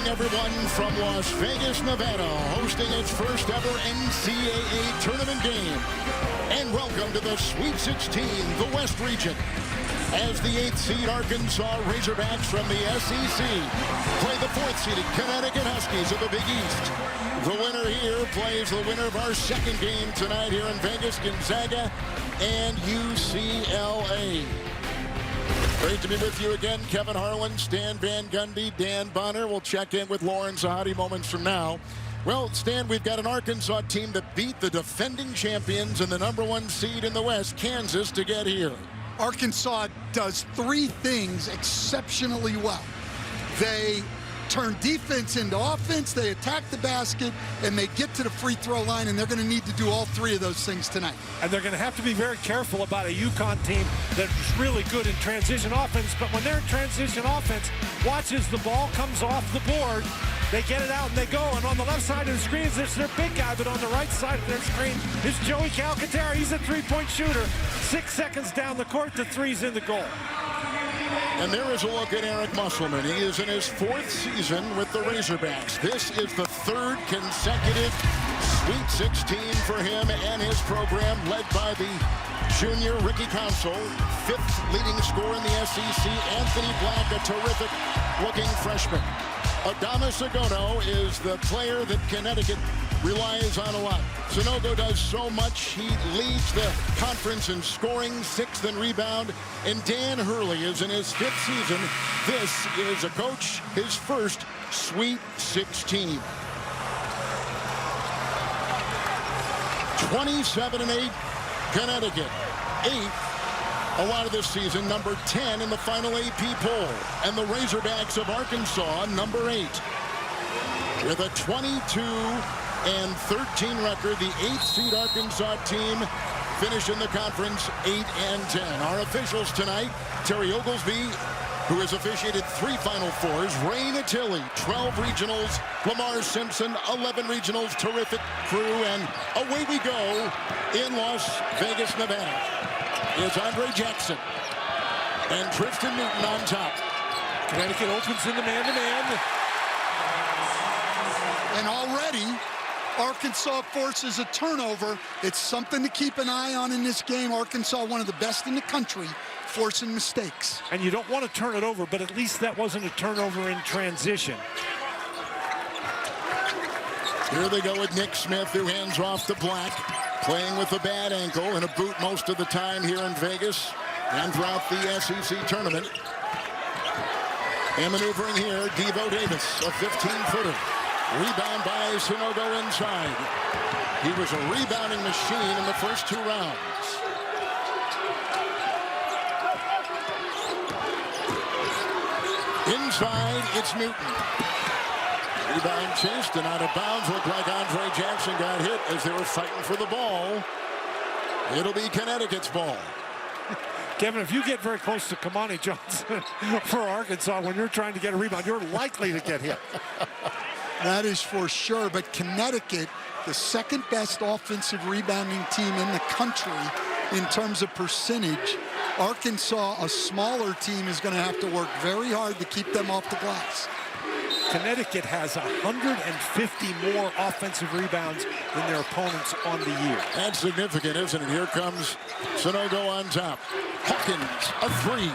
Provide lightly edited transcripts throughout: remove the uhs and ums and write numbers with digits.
everyone from Las Vegas, Nevada, hosting its first ever NCAA tournament game. And welcome to the Sweet 16, the West region, as the 8th seed Arkansas Razorbacks from the SEC play the 4th seeded Connecticut Huskies of the Big East. The winner here plays the winner of our second game tonight here in Vegas, Gonzaga and UCLA. Great to be with you again. Kevin Harlan, Stan Van Gundy, Dan Bonner. We'll check in with Lauren Zahadi moments from now. Well, Stan, we've got an Arkansas team that beat the defending champions and the #1 seed in the West, Kansas, to get here. Arkansas does three things exceptionally well. They turn defense into offense, they attack the basket, and they get to the free throw line, and they're going to need to do all three of those things tonight. And they're going to have to be very careful about a UConn team that's really good in transition offense, but when they're in transition offense, watch as the ball comes off the board, they get it out and they go, and on the left side of the screen is their big guy, but on the right side of their screen is Joey Calcaterra. He's a three-point shooter. 6 seconds down the court, the three's in the goal. And there is a look at Eric Musselman. He is in his 4th season with the Razorbacks. This is the 3rd consecutive Sweet 16 for him and his program, led by the junior Ricky Council, 5th leading scorer in the SEC. Anthony Black, a terrific looking freshman. Adamas Agono is the player that Connecticut relies on a lot. Sanogo does so much. He leads the conference in scoring, 6th in rebound. And Dan Hurley is in his 5th season. This is a coach, his first Sweet 16. 27-8, Connecticut. 8th a lot of this season, number 10 in the final AP poll. And the Razorbacks of Arkansas, number 8. With a 22-13 record, the 8th seed Arkansas team finished in the conference 8-10. Our officials tonight, Terry Oglesby, who has officiated 3 Final Fours, Ray Natili, 12 regionals, Lamar Simpson, 11 regionals, terrific crew, and away we go in Las Vegas, Nevada. It's Andre Jackson and Tristan Newton on top. Connecticut opens in the man-to-man. And already, Arkansas forces a turnover. It's something to keep an eye on in this game. Arkansas, one of the best in the country, forcing mistakes. And you don't want to turn it over, but at least that wasn't a turnover in transition. Here they go with Nick Smith, who hands off to Black, playing with a bad ankle and a boot most of the time here in Vegas and throughout the SEC tournament. And maneuvering here, Devo Davis, a 15-footer. Rebound by Sanogo inside. He was a rebounding machine in the first 2 rounds. Inside, it's Newton. Rebound chased and out of bounds. Looked like Andre Jackson got hit as they were fighting for the ball. It'll be Connecticut's ball. Kevin, if you get very close to Kamani Johnson for Arkansas when you're trying to get a rebound, you're likely to get hit. That is for sure. But Connecticut, the 2nd best offensive rebounding team in the country in terms of percentage. Arkansas, a smaller team, is going to have to work very hard to keep them off the glass. Connecticut has 150 more offensive rebounds than their opponents on the year. That's significant, isn't it? Here comes Sanogo on top. Hawkins, a 3.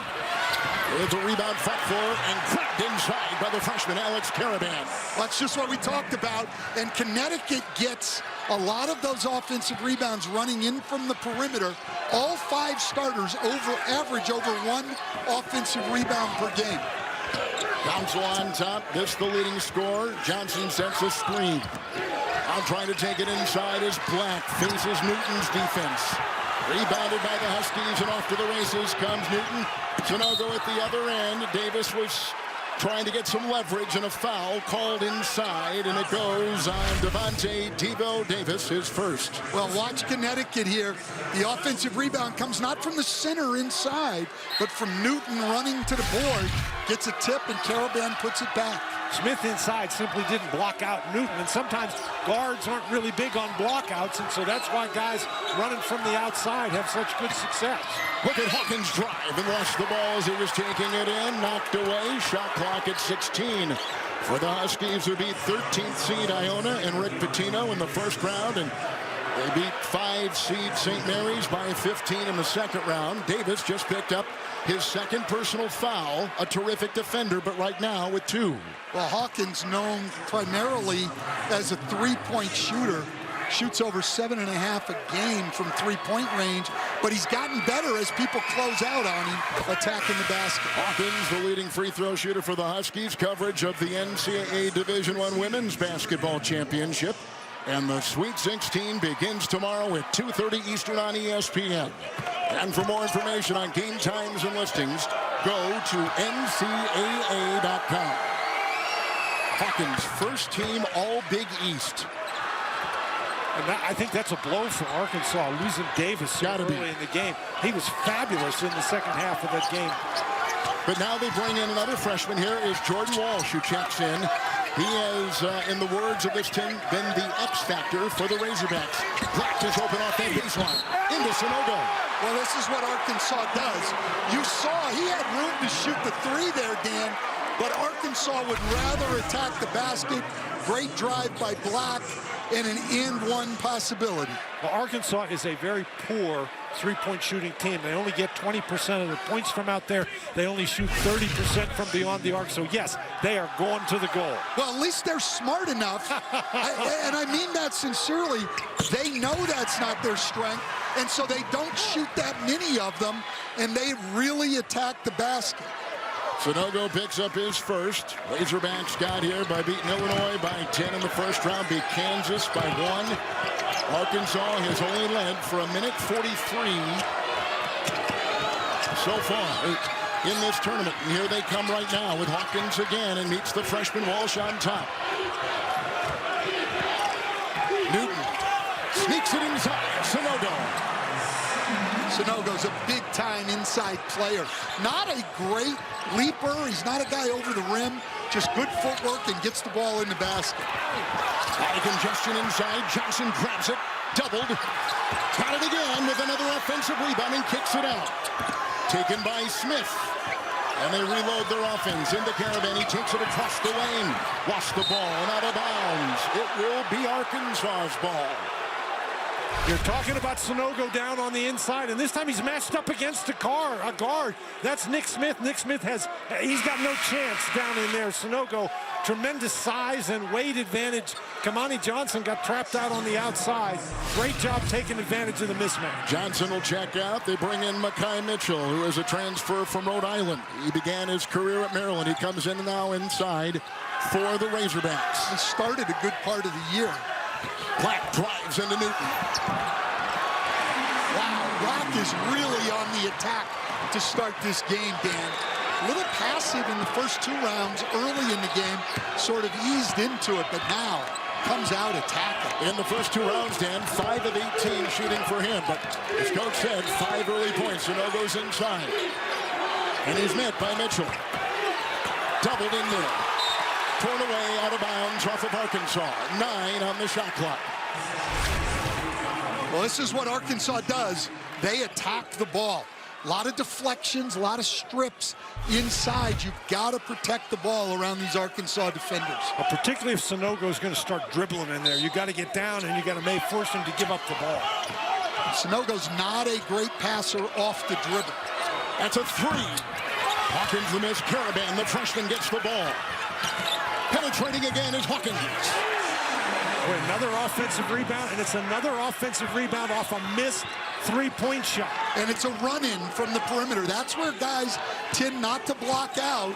It's a rebound fought for and cracked inside by the freshman Alex Caravan. That's just what we talked about. And Connecticut gets a lot of those offensive rebounds running in from the perimeter. All 5 starters average over 1 offensive rebound per game. Council on top. This the leading scorer. Johnson sets a screen. Now trying to take it inside is Black. Faces Newton's defense. Rebounded by the Huskies, and off to the races comes Newton. Sanogo at the other end. Davis was trying to get some leverage, and a foul called inside, and it goes on Devontae Devo Davis, his first. Well, watch Connecticut here. The offensive rebound comes not from the center inside, but from Newton running to the board. Gets a tip, and Caravan puts it back. Smith inside simply didn't block out Newton, and sometimes guards aren't really big on blockouts, and so that's why guys running from the outside have such good success. Look at Hawkins drive and lost the ball as he was taking it in. Knocked away. Shot clock at 16. for the Huskies, who beat 13th seed Iona and Rick Pitino in the first round, and they beat 5 seed St. Mary's by 15 in the second round. Davis just picked up his second personal foul, a terrific defender, but right now with 2. Well, Hawkins, known primarily as a three-point shooter, shoots over 7.5 a game from three-point range, but he's gotten better as people close out on him, attacking the basket. Hawkins, the leading free throw shooter for the Huskies. Coverage of the NCAA Division I Women's Basketball Championship. And the Sweet 16 begins tomorrow at 2:30 Eastern on ESPN. And for more information on game times and listings, go to ncaa.com. Hawkins, first team All-Big East. And I think that's a blow for Arkansas, losing Davis so early in the game. He was fabulous in the second half of that game. But now they bring in another freshman. Here is Jordan Walsh, who checks in. He has, in the words of this team, been the X factor for the Razorbacks. Black is open off that baseline. Into Sanogo. Well, this is what Arkansas does. You saw he had room to shoot the 3 there, Dan, but Arkansas would rather attack the basket. Great drive by Black and an and-one possibility. Well, Arkansas is a very poor three-point shooting team. They only get 20% of the points from out there. They only shoot 30% from beyond the arc. So, yes, they are going to the goal. Well, at least they're smart enough, and I mean that sincerely. They know that's not their strength, and so they don't shoot that many of them, and they really attack the basket. Sanogo picks up his first. Razorbacks got here by beating Illinois by 10 in the first round, beat Kansas by 1. Arkansas has only led for 1:43 so far in this tournament. And here they come right now with Hawkins again, and meets the freshman Walsh on top. Newton sneaks it inside. Sanogo. Sanogo's a big-time inside player. Not a great leaper. He's not a guy over the rim. Just good footwork and gets the ball in the basket. High congestion inside. Johnson grabs it. Doubled. Got it again with another offensive rebound and kicks it out. Taken by Smith. And they reload their offense into Caravan. He takes it across the lane. Lost the ball and out of bounds. It will be Arkansas's ball. You're talking about Sanogo down on the inside, and this time he's matched up against a guard. That's Nick Smith. Nick Smith he's got no chance down in there. Sanogo, tremendous size and weight advantage. Kamani Johnson got trapped out on the outside. Great job taking advantage of the mismatch. Johnson will check out. They bring in Makai Mitchell, who is a transfer from Rhode Island. He began his career at Maryland. He comes in now inside for the Razorbacks. He started a good part of the year. Black drives into Newton. Wow, Black is really on the attack to start this game, Dan. A little passive in the first 2 rounds early in the game, sort of eased into it, but now comes out attacking. In the first 2 rounds, Dan, 5 of 18 shooting for him, but as coach said, 5 early points. Sanogo's inside. And he's met by Mitchell. Doubled in middle. Torn away out of bounds off of Arkansas. 9 on the shot clock. Well, this is what Arkansas does. They attack the ball. A lot of deflections, a lot of strips inside. You've got to protect the ball around these Arkansas defenders. Well, particularly if Sanogo is going to start dribbling in there. You got to get down, and you got to force him to give up the ball. Sanogo's not a great passer off the dribble. That's a 3. Hawkins the miss. Caravan, the freshman, gets the ball. Penetrating again is Hawkins. Another offensive rebound, and it's another offensive rebound off a missed three-point shot. And it's a run-in from the perimeter. That's where guys tend not to block out.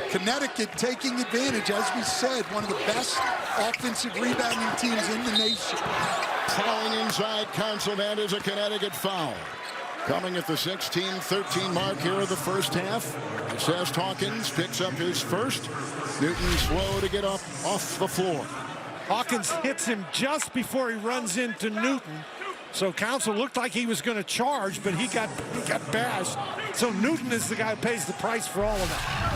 Connecticut taking advantage, as we said, one of the best offensive rebounding teams in the nation. Plowing inside, Council. That is a Connecticut foul. Coming at the 16-13 mark here of the first half. Assessed Hawkins picks up his first. Newton slow to get up off the floor. Hawkins hits him just before he runs into Newton. So Council looked like he was going to charge, but he got bashed. So Newton is the guy who pays the price for all of that.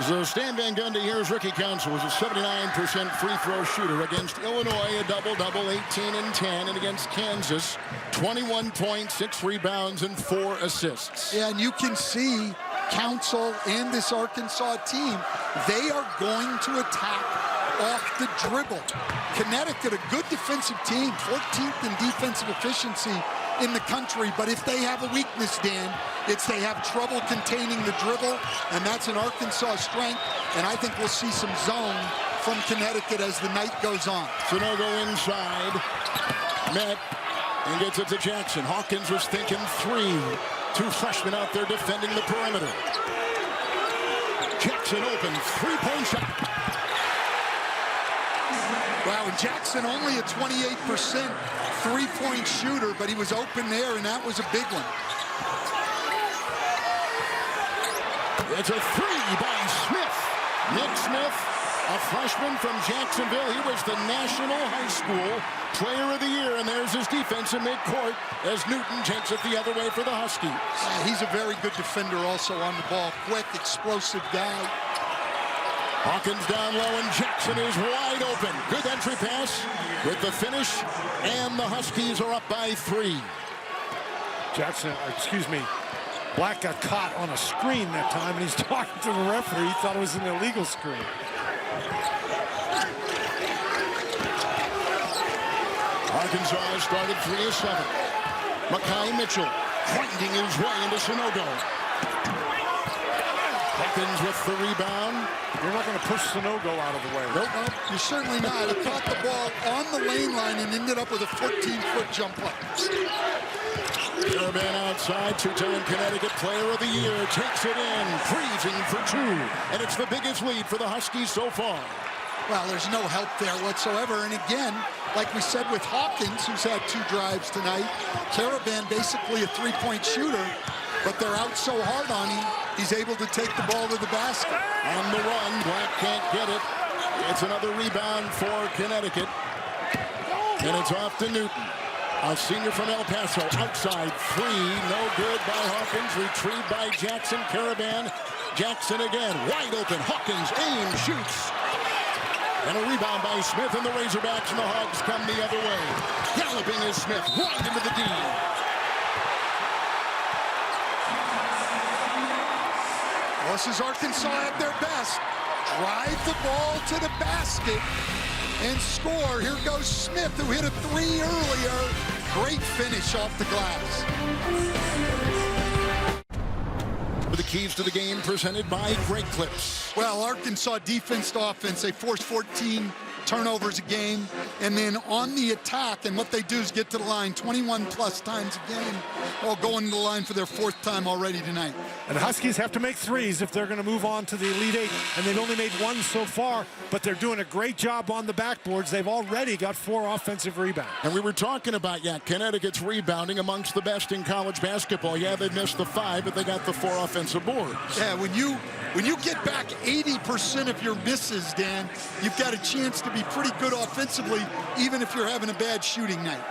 So Stan Van Gundy, here's Ricky Council, was a 79% free throw shooter. Against Illinois, a double-double, 18 and 10. And against Kansas, 21 points, 6 rebounds, and 4 assists. Yeah, and you can see Council and this Arkansas team, they are going to attack off the dribble. Connecticut, a good defensive team, 14th in defensive efficiency in the country, but if they have a weakness, Dan, it's they have trouble containing the dribble, and that's an Arkansas strength, and I think we'll see some zone from Connecticut as the night goes on. Sonogo inside, met, and gets it to Jackson. Hawkins was thinking three. Two freshmen out there defending the perimeter. Jackson open, three-point shot. Wow, and Jackson only a 28% three-point shooter, but he was open there, and that was a big one. It's a three by Smith. Nick Smith, a freshman from Jacksonville. He was the National High School Player of the Year, and there's his defense in midcourt as Newton takes it the other way for the Huskies. He's a very good defender also on the ball. Quick, explosive guy. Hawkins down low, and Jackson is wide open. Good entry pass with the finish, and the Huskies are up by 3. Jackson, excuse me, Black got caught on a screen that time, and he's talking to the referee. He thought it was an illegal screen. Arkansas has started 3 of 7. Makai Mitchell finding his way into Sonogo. Hawkins with the rebound. You're not going to push Sonogo out of the way. Nope, you're certainly not. He caught the ball on the lane line and ended up with a 14-foot jump up. Karaban outside, two-time Connecticut Player of the Year, takes it in, freezing for 2. And it's the biggest lead for the Huskies so far. Well, there's no help there whatsoever. And again, like we said with Hawkins, who's had 2 drives tonight, Karaban basically a three-point shooter, but they're out so hard on him, he's able to take the ball to the basket. On the run, Black can't get it. It's another rebound for Connecticut. And it's off to Newton. A senior from El Paso, outside 3, no good by Hawkins, retrieved by Jackson. Karaban, Jackson again, wide open. Hawkins, aim, shoots. And a rebound by Smith, and the Razorbacks and the Hogs come the other way. Galloping is Smith, right into the D. This is Arkansas at their best. Drive the ball to the basket and score. Here goes Smith, who hit a 3 earlier. Great finish off the glass. The keys to the game presented by Great Clips. Well, Arkansas defense to offense, they force 14 turnovers a game, and then on the attack, and what they do is get to the line 21 plus times a game, while going to the line for their 4th time already tonight. And the Huskies have to make 3s if they're going to move on to the Elite 8, and they've only made 1 so far, but they're doing a great job on the backboards. They've already got 4 offensive rebounds. And we were talking about, Connecticut's rebounding amongst the best in college basketball. Yeah, they missed the 5, but they got the 4 offensive boards. Yeah, when you get back 80% of your misses, Dan, you've got a chance to be pretty good offensively, even if you're having a bad shooting night.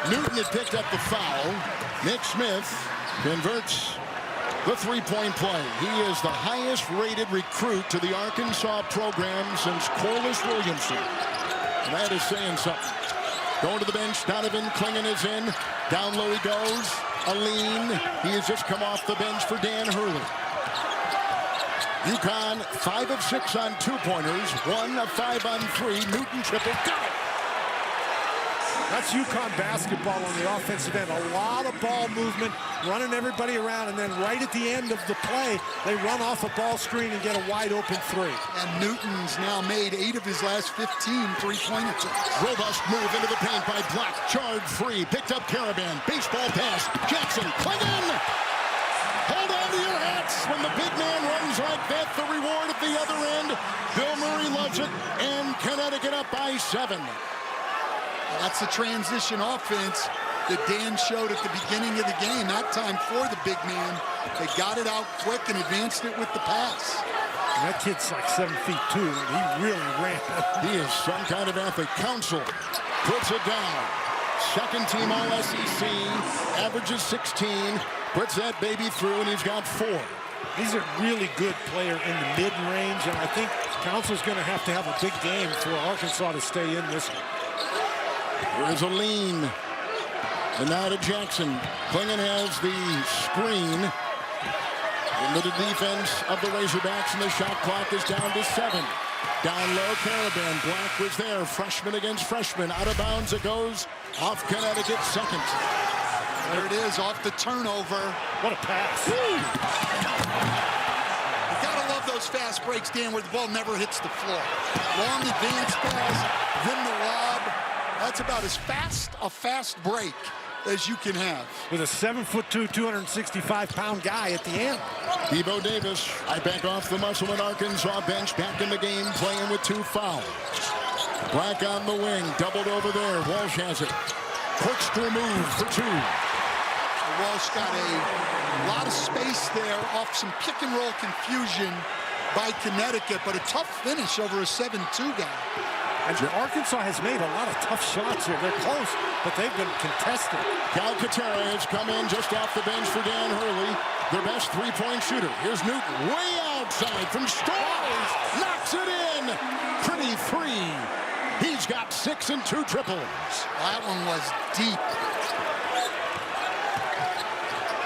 Newton had picked up the foul. Nick Smith converts the 3-point play. He is the highest-rated recruit to the Arkansas program since Corliss Williamson. And that is saying something. Going to the bench, Donovan Clingan is in. Down low he goes. A lean. He has just come off the bench for Dan Hurley. UConn, 5 of 6 on 2-pointers, 1 of 5 on 3. Newton triple, got it! That's UConn basketball on the offensive end. A lot of ball movement, running everybody around, and then right at the end of the play, they run off a ball screen and get a wide-open 3. And Newton's now made 8 of his last 15 three-point attempts. Robust move into the paint by Black. Charged free, picked up Karaban. Baseball pass, Jackson, Clingan! Hold on to your hats when the big man runs like that. The reward at the other end. Bill Murray loves it, and Connecticut up by 7. That's the transition offense that Dan showed at the beginning of the game. That time for the big man. They got it out quick and advanced it with the pass. And that kid's like 7'2". He really ran. He is some kind of athlete. Council puts it down. Second team All-SEC, averages 16, puts that baby through, and he's got 4. He's a really good player in the mid-range, and I think Council's going to have a big game for Arkansas to stay in this one. Here's a lean. And now to Jackson. Klingon has the screen. Into the defense of the Razorbacks, and the shot clock is down to 7. Down low, Caravan. Black was there. Freshman against freshman. Out of bounds it goes. Off Connecticut's second. There it is, off the turnover. What a pass. You gotta love those fast breaks, Dan, where the ball never hits the floor. Long advance pass, then the lob. That's about as fast a fast break as you can have. With a 7'2", 265-pound guy at the end. Debo Davis, right back off the Musselman Arkansas bench, back in the game, playing with 2 fouls. Black on the wing, doubled over there. Walsh has it. Corkscrew move for 2. Walsh got a lot of space there off some pick and roll confusion by Connecticut, but a tough finish over a 7-2 guy. And Arkansas has made a lot of tough shots here. They're close, but they've been contested. Calcaterra has come in just off the bench for Dan Hurley, their best 3-point shooter. Here's Newton, way outside from Storrs, knocks it in. Pretty 3. He's got 6 and 2 triples. That one was deep.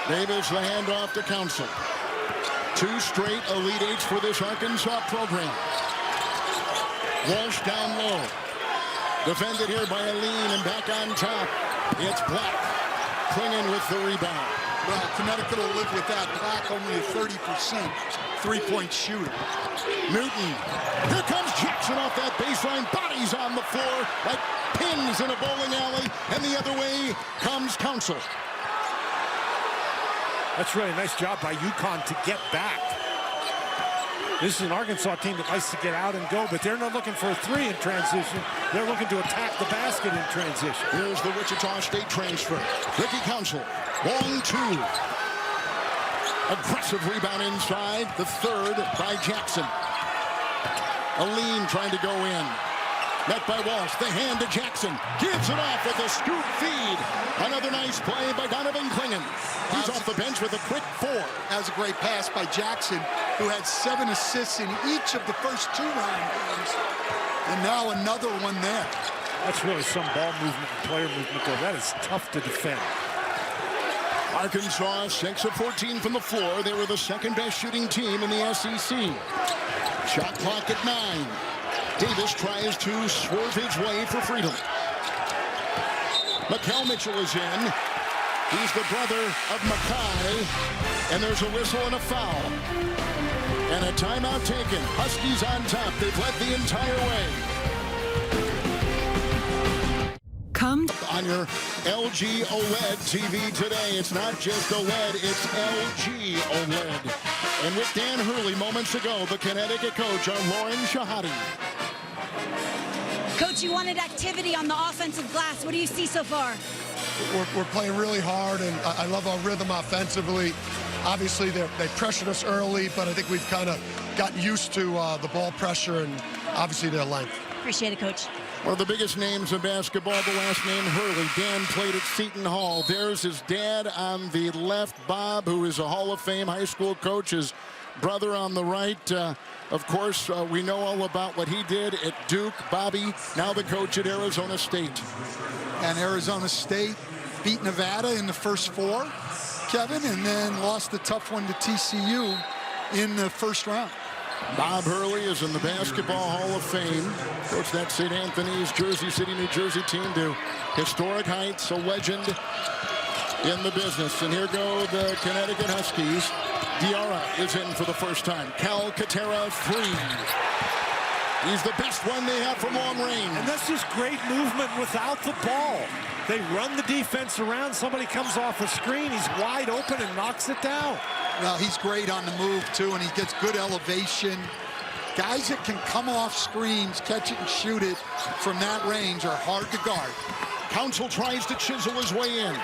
Davis the handoff to Council. 2 straight Elite Eights for this Arkansas program. Walsh down low. Defended here by Aline and back on top. It's Black. Klingon with the rebound. Well, Connecticut will live with that. Black only a 30% 3-point shooter. Newton. Here comes Jackson off that baseline. Bodies on the floor like pins in a bowling alley. And the other way comes Council. That's really a nice job by UConn to get back. This is an Arkansas team that likes to get out and go, but they're not looking for a 3 in transition. They're looking to attack the basket in transition. Here's the Wichita State transfer. Ricky Council, long 2. Aggressive rebound inside. The third by Jackson. Aline trying to go in. Met by Walsh. The hand to Jackson. Gives it off with a scoop feed. Another nice play by Donovan Klingon. He's off the bench with a quick 4. That was a great pass by Jackson, who had 7 assists in each of the first 2 round games. And now another one there. That's really some ball movement and player movement there. That is tough to defend. Arkansas 6 of 14 from the floor. They were the second best shooting team in the SEC. Shot clock at 9. Davis tries to swerve his way for freedom. Makel Mitchell is in. He's the brother of Mackay. And there's a whistle and a foul. And a timeout taken. Huskies on top. They've led the entire way. Come on your LG OLED TV today. It's not just OLED, it's LG OLED. And with Dan Hurley moments ago, the Connecticut coach on Lauren Shahadi. Coach, you wanted activity on the offensive glass. What do you see so far? We're playing really hard, and I love our rhythm offensively. Obviously, they pressured us early, but I think we've kind of gotten used to the ball pressure and obviously their length. Appreciate it, Coach. One of the biggest names in basketball, the last name Hurley. Dan played at Seton Hall. There's his dad on the left, Bob, who is a Hall of Fame high school coach. His brother on the right. Of course, we know all about what he did at Duke. Bobby, now the coach at Arizona State. And Arizona State beat Nevada in the first 4, Kevin, and then lost the tough one to TCU in the first round. Bob Hurley is in the Basketball Hall of Fame. Coached that St. Anthony's, Jersey City, New Jersey team to historic heights, a legend in the business. And here go the Connecticut Huskies. Diarra is in for the first time. Calcaterra 3. He's the best one they have from long range. And this is great movement without the ball. They run the defense around. Somebody comes off a screen. He's wide open and knocks it down. Well, he's great on the move, too, and he gets good elevation. Guys that can come off screens, catch it and shoot it from that range are hard to guard. Council tries to chisel his way in.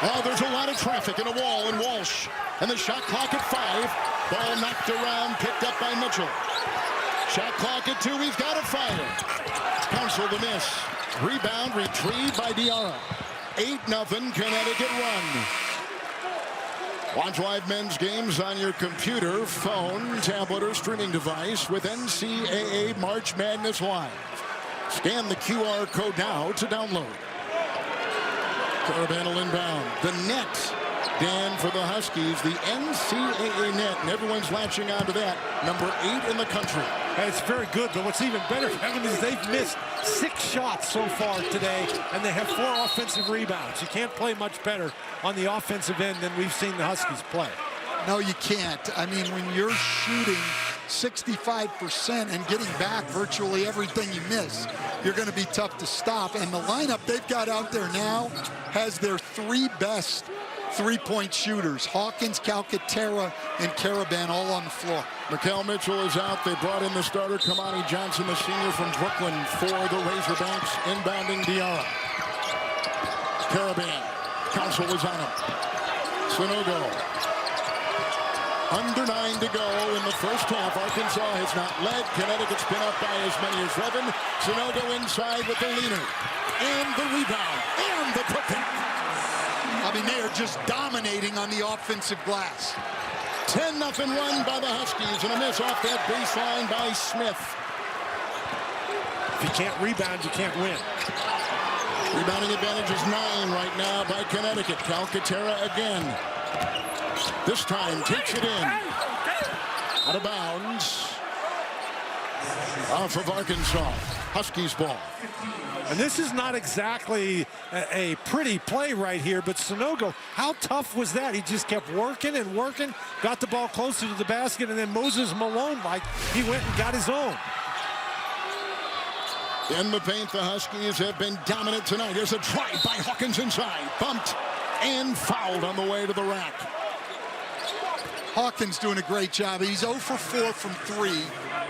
Oh, there's a lot of traffic in a wall in Walsh. And the shot clock at 5. Ball knocked around, picked up by Mitchell. Shot clock at 2. He's got to fire. Council the miss. Rebound retrieved by Diarra. 8-0 Connecticut run. Watch live men's games on your computer, phone, tablet, or streaming device with NCAA March Madness Live. Scan the QR code now to download. Caravan inbound. The net, Dan, for the Huskies, the NCAA net, and everyone's latching onto that. Number 8 in the country. It's very good, but what's even better, Kevin, is they've missed 6 shots so far today, and they have 4 offensive rebounds. You can't play much better on the offensive end than we've seen the Huskies play. No, you can't. I mean, when you're shooting 65% and getting back virtually everything you miss, you're going to be tough to stop. And the lineup they've got out there now has their 3 best three-point shooters: Hawkins, Calcaterra, and Caravan, all on the floor. Mikal Mitchell is out. They brought in the starter, Kamani Johnson, the senior from Brooklyn, for the Razorbacks. Inbounding Diarra. Caravan. Council was on him. Sanogo. Under 9 to go in the first half. Arkansas has not led. Connecticut's been up by as many as 11. Sanogo inside with the leaner. And the rebound. And the putback. I mean, they are just dominating on the offensive glass. 10-0 run by the Huskies, and a miss off that baseline by Smith. If you can't rebound, you can't win. Rebounding advantage is 9 right now by Connecticut. Calcaterra again. This time takes it in. Out of bounds. Off of Arkansas. Huskies ball. And this is not exactly a pretty play right here, but Sanogo, how tough was that? He just kept working and working, got the ball closer to the basket, and then Moses Malone, he went and got his own. In the paint, the Huskies have been dominant tonight. Here's a drive by Hawkins inside. Bumped and fouled on the way to the rack. Hawkins doing a great job. He's 0 for 4 from 3,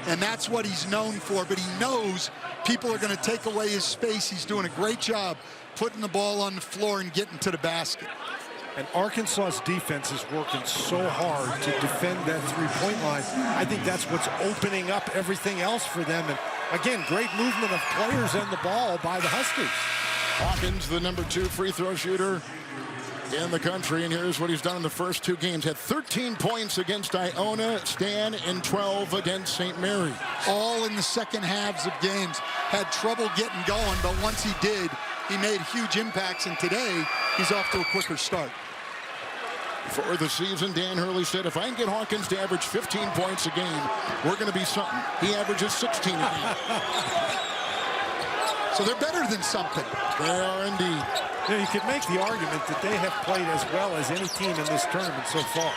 and that's what he's known for, but he knows people are going to take away his space. He's doing a great job putting the ball on the floor and getting to the basket. And Arkansas's defense is working so hard to defend that three-point line. I think that's what's opening up everything else for them. And again, great movement of players and the ball by the Huskies. Hawkins, the number 2 free throw shooter in the country, and here's what he's done in the first 2 games. Had 13 points against Iona, Stan, and 12 against St. Mary. All in the second halves of games. Had trouble getting going, but once he did, he made huge impacts, and today he's off to a quicker start. For the season, Dan Hurley said, if I can get Hawkins to average 15 points a game, we're going to be something. He averages 16 a game. So they're better than something. They are indeed. You know, you could make the argument that they have played as well as any team in this tournament so far.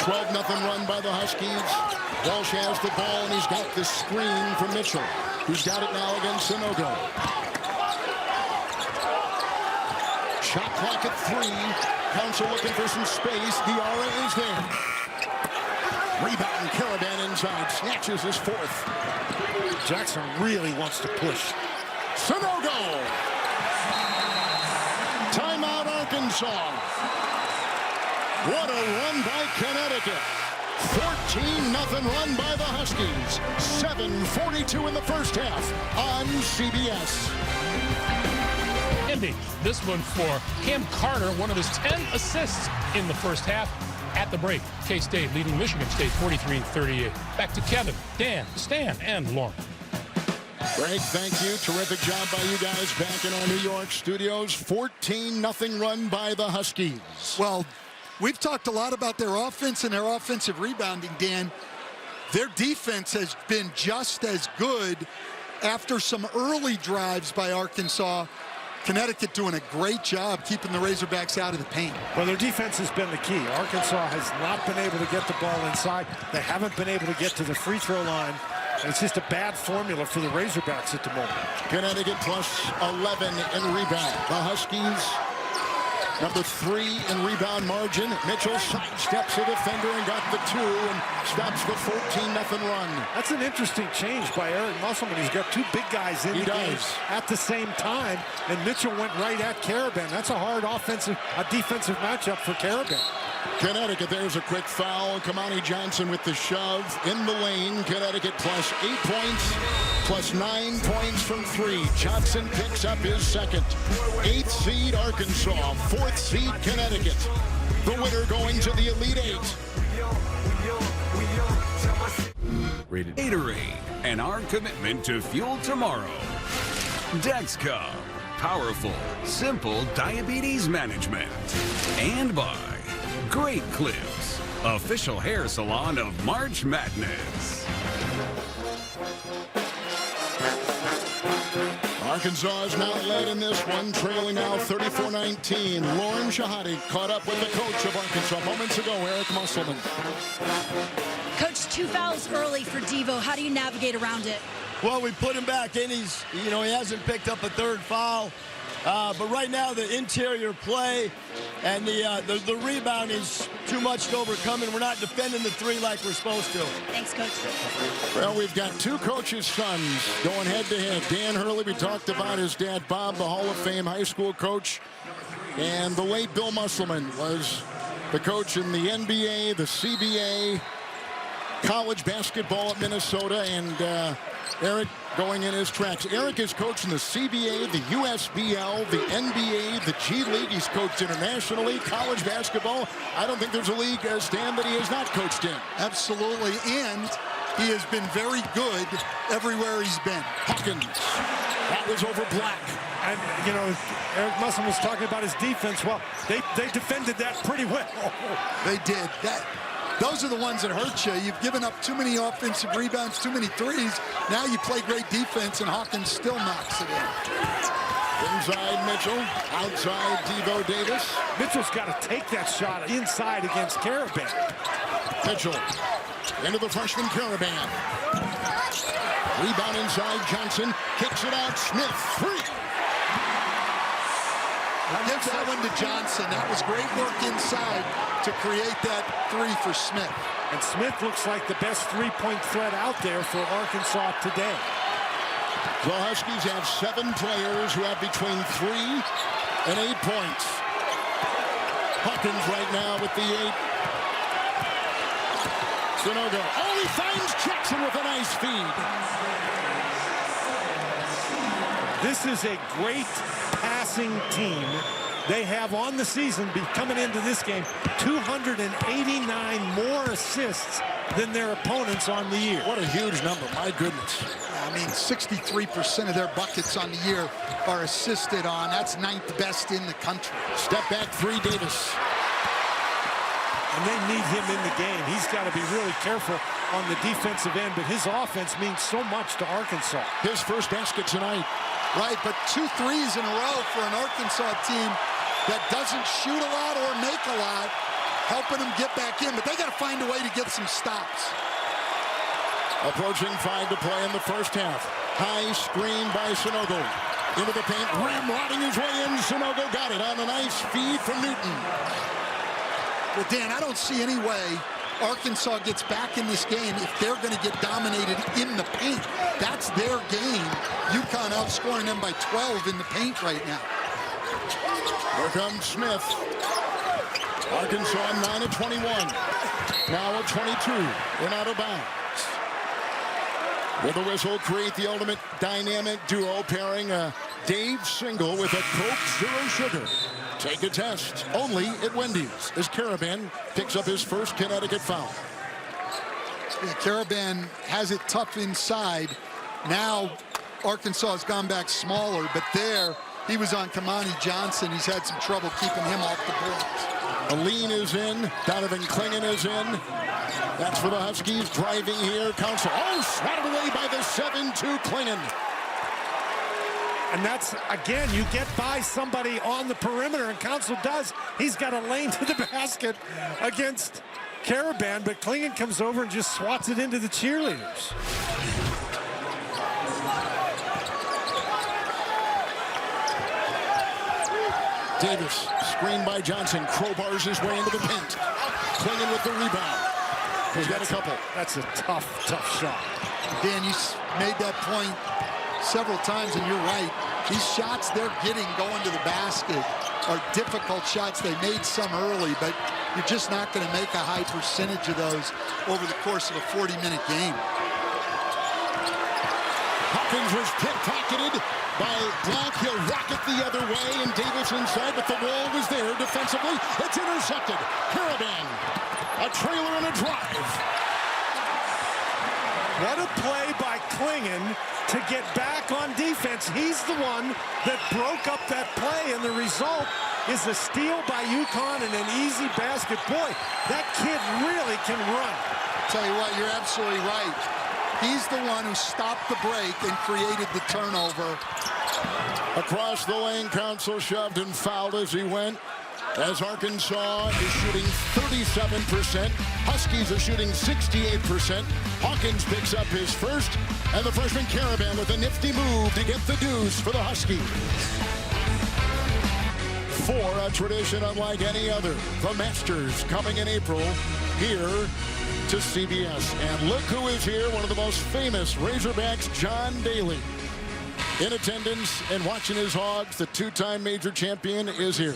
12-0 run by the Huskies. Walsh has the ball, and he's got the screen from Mitchell, who's got it now against Sanogo. Shot clock at 3. Council looking for some space. Diarra is there. Rebound, Caravan inside. Snatches his 4th. Jackson really wants to push. Sanogo! Timeout, Arkansas. What a run by Connecticut. 14-0 run by the Huskies. 7:42 in the first half on CBS. Indy, this one for Cam Carter, one of his 10 assists in the first half. At the break, K-State leading Michigan State 43-38. Back to Kevin, Dan, Stan, and Lauren. Greg, thank you. Terrific job by you guys back in our New York studios. 14-0 run by the Huskies. Well, we've talked a lot about their offense and their offensive rebounding, Dan. Their defense has been just as good after some early drives by Arkansas. Connecticut doing a great job keeping the Razorbacks out of the paint. Well, their defense has been the key. Arkansas has not been able to get the ball inside. They haven't been able to get to the free throw line. And it's just a bad formula for the Razorbacks at the moment. Connecticut plus 11 in rebound. The Huskies, number 3 in rebound margin. Mitchell sidesteps a defender and got the 2 and stops the 14-0 run. That's an interesting change by Eric Musselman. He's got 2 big guys in the game at the same time, and Mitchell went right at Caravan. That's a hard defensive matchup for Caravan. Connecticut, there's a quick foul. Kamani Johnson with the shove in the lane. Connecticut plus 8 points, plus 9 points from 3. Johnson picks up his second. 8th seed Arkansas, 4th seed Connecticut. The winner going to the Elite 8. Rated 8 and our commitment to fuel tomorrow. Dexcom, powerful, simple diabetes management. And by Great Clips, official hair salon of March Madness. Arkansas is now led in this one, trailing now 34-19. Lauren Shahadi caught up with the coach of Arkansas moments ago, Eric Musselman. Coach, 2 fouls early for Devo. How do you navigate around it? Well, we put him back in. He hasn't picked up a third foul. But right now, the interior play and the rebound is too much to overcome, and we're not defending the three like we're supposed to. Thanks, Coach. Well, we've got two coaches' sons going head-to-head. Dan Hurley, we talked about his dad, Bob, the Hall of Fame high school coach. And the late Bill Musselman was the coach in the NBA, the CBA, college basketball at Minnesota, and Eric going in his tracks. Eric is coaching the CBA, the USBL, the NBA, the G League. He's coached internationally, college basketball. I don't think there's a league, Stan, that he has not coached in. Absolutely, and he has been very good everywhere he's been. Hawkins, that was over Black. And, you know, Eric Musselman was talking about his defense. Well, they defended that pretty well. They did. Those are the ones that hurt you. You've given up too many offensive rebounds, too many threes. Now you play great defense, and Hawkins still knocks it in. Inside Mitchell, outside Devo Davis. Mitchell's got to take that shot inside against Caravan. Mitchell into the freshman Caravan. Rebound inside Johnson, kicks it out, Smith, three. Gives that one to Johnson. That was great work inside to create that three for Smith. And Smith looks like the best three-point threat out there for Arkansas today. The Huskies have 7 players who have between 3 and 8 points. Hawkins right now with the 8. Sonogo. Oh, he finds Jackson with a nice feed. This is a great passing team. They have on the season, coming into this game, 289 more assists than their opponents on the year. What a huge number, my goodness. I mean, 63% of their buckets on the year are assisted on. That's 9th best in the country. Step back three, Davis. And they need him in the game. He's got to be really careful on the defensive end, but his offense means so much to Arkansas. His first basket tonight. Right, but 2 threes in a row for an Arkansas team that doesn't shoot a lot or make a lot, helping them get back in. But they got to find a way to get some stops. Approaching 5 to play in the first half. High screen by Sonogo. Into the paint, ramrodding his way in. Sonogo got it on a nice feed from Newton. Well, Dan, I don't see any way Arkansas gets back in this game if they're going to get dominated in the paint. That's their game. UConn outscoring them by 12 in the paint right now. Here comes Smith. Arkansas 9 of 21. Now a 22. And out of bounds. With a whistle, create the ultimate dynamic duo pairing a Dave Single with a Coke Zero Sugar. Take a test only at Wendy's as Caravan picks up his first Connecticut foul. Yeah, Caravan has it tough inside. Now Arkansas has gone back smaller, but there he was on Kamani Johnson. He's had some trouble keeping him off the boards. Aline is in. Donovan Klingon is in. That's for the Huskies driving here. Council. Oh, swatted away by the 7-2 Klingon. And that's, again, you get by somebody on the perimeter, and Council does. He's got a lane to the basket against Caravan, but Klingon comes over and just swats it into the cheerleaders. Davis, screened by Johnson, crowbars his way into the paint. Klingon with the rebound. He's got a couple. That's a tough shot. Dan, you made that point several times, and you're right. These shots they're getting going to the basket are difficult shots. They made some early, but you're just not going to make a high percentage of those over the course of a 40-minute game. Hawkins was pickpocketed by Black. He'll rocket the other way, and Davis inside, but the wall was there defensively. It's intercepted. Caravan, a trailer and a drive. What a play by Klingon to get back on defense. He's the one that broke up that play, and the result is a steal by UConn and an easy basket. Boy, that kid really can run. Tell you what, you're absolutely right. He's the one who stopped the break and created the turnover. Across the lane, Council shoved and fouled as he went. As Arkansas is shooting 37%, Huskies are shooting 68%. Hawkins picks up his first, and the freshman Caravan with a nifty move to get the deuce for the Huskies. For a tradition unlike any other, the Masters coming in April here to CBS. And look who is here, one of the most famous Razorbacks, John Daly. In attendance and watching his Hogs, the two-time major champion is here.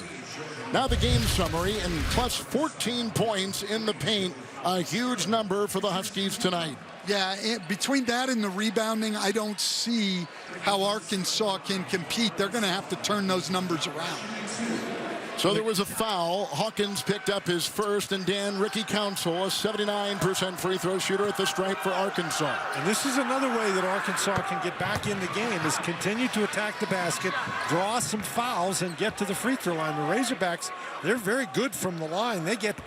Now the game summary, and plus 14 points in the paint. A huge number for the Huskies tonight. Yeah, between that and the rebounding, I don't see how Arkansas can compete. They're going to have to turn those numbers around. So there was a foul. Hawkins picked up his first, and Ricky Council, a 79% free throw shooter at the stripe for Arkansas. And this is another way that Arkansas can get back in the game, is continue to attack the basket, draw some fouls, and get to the free throw line. The Razorbacks, they're very good from the line. They get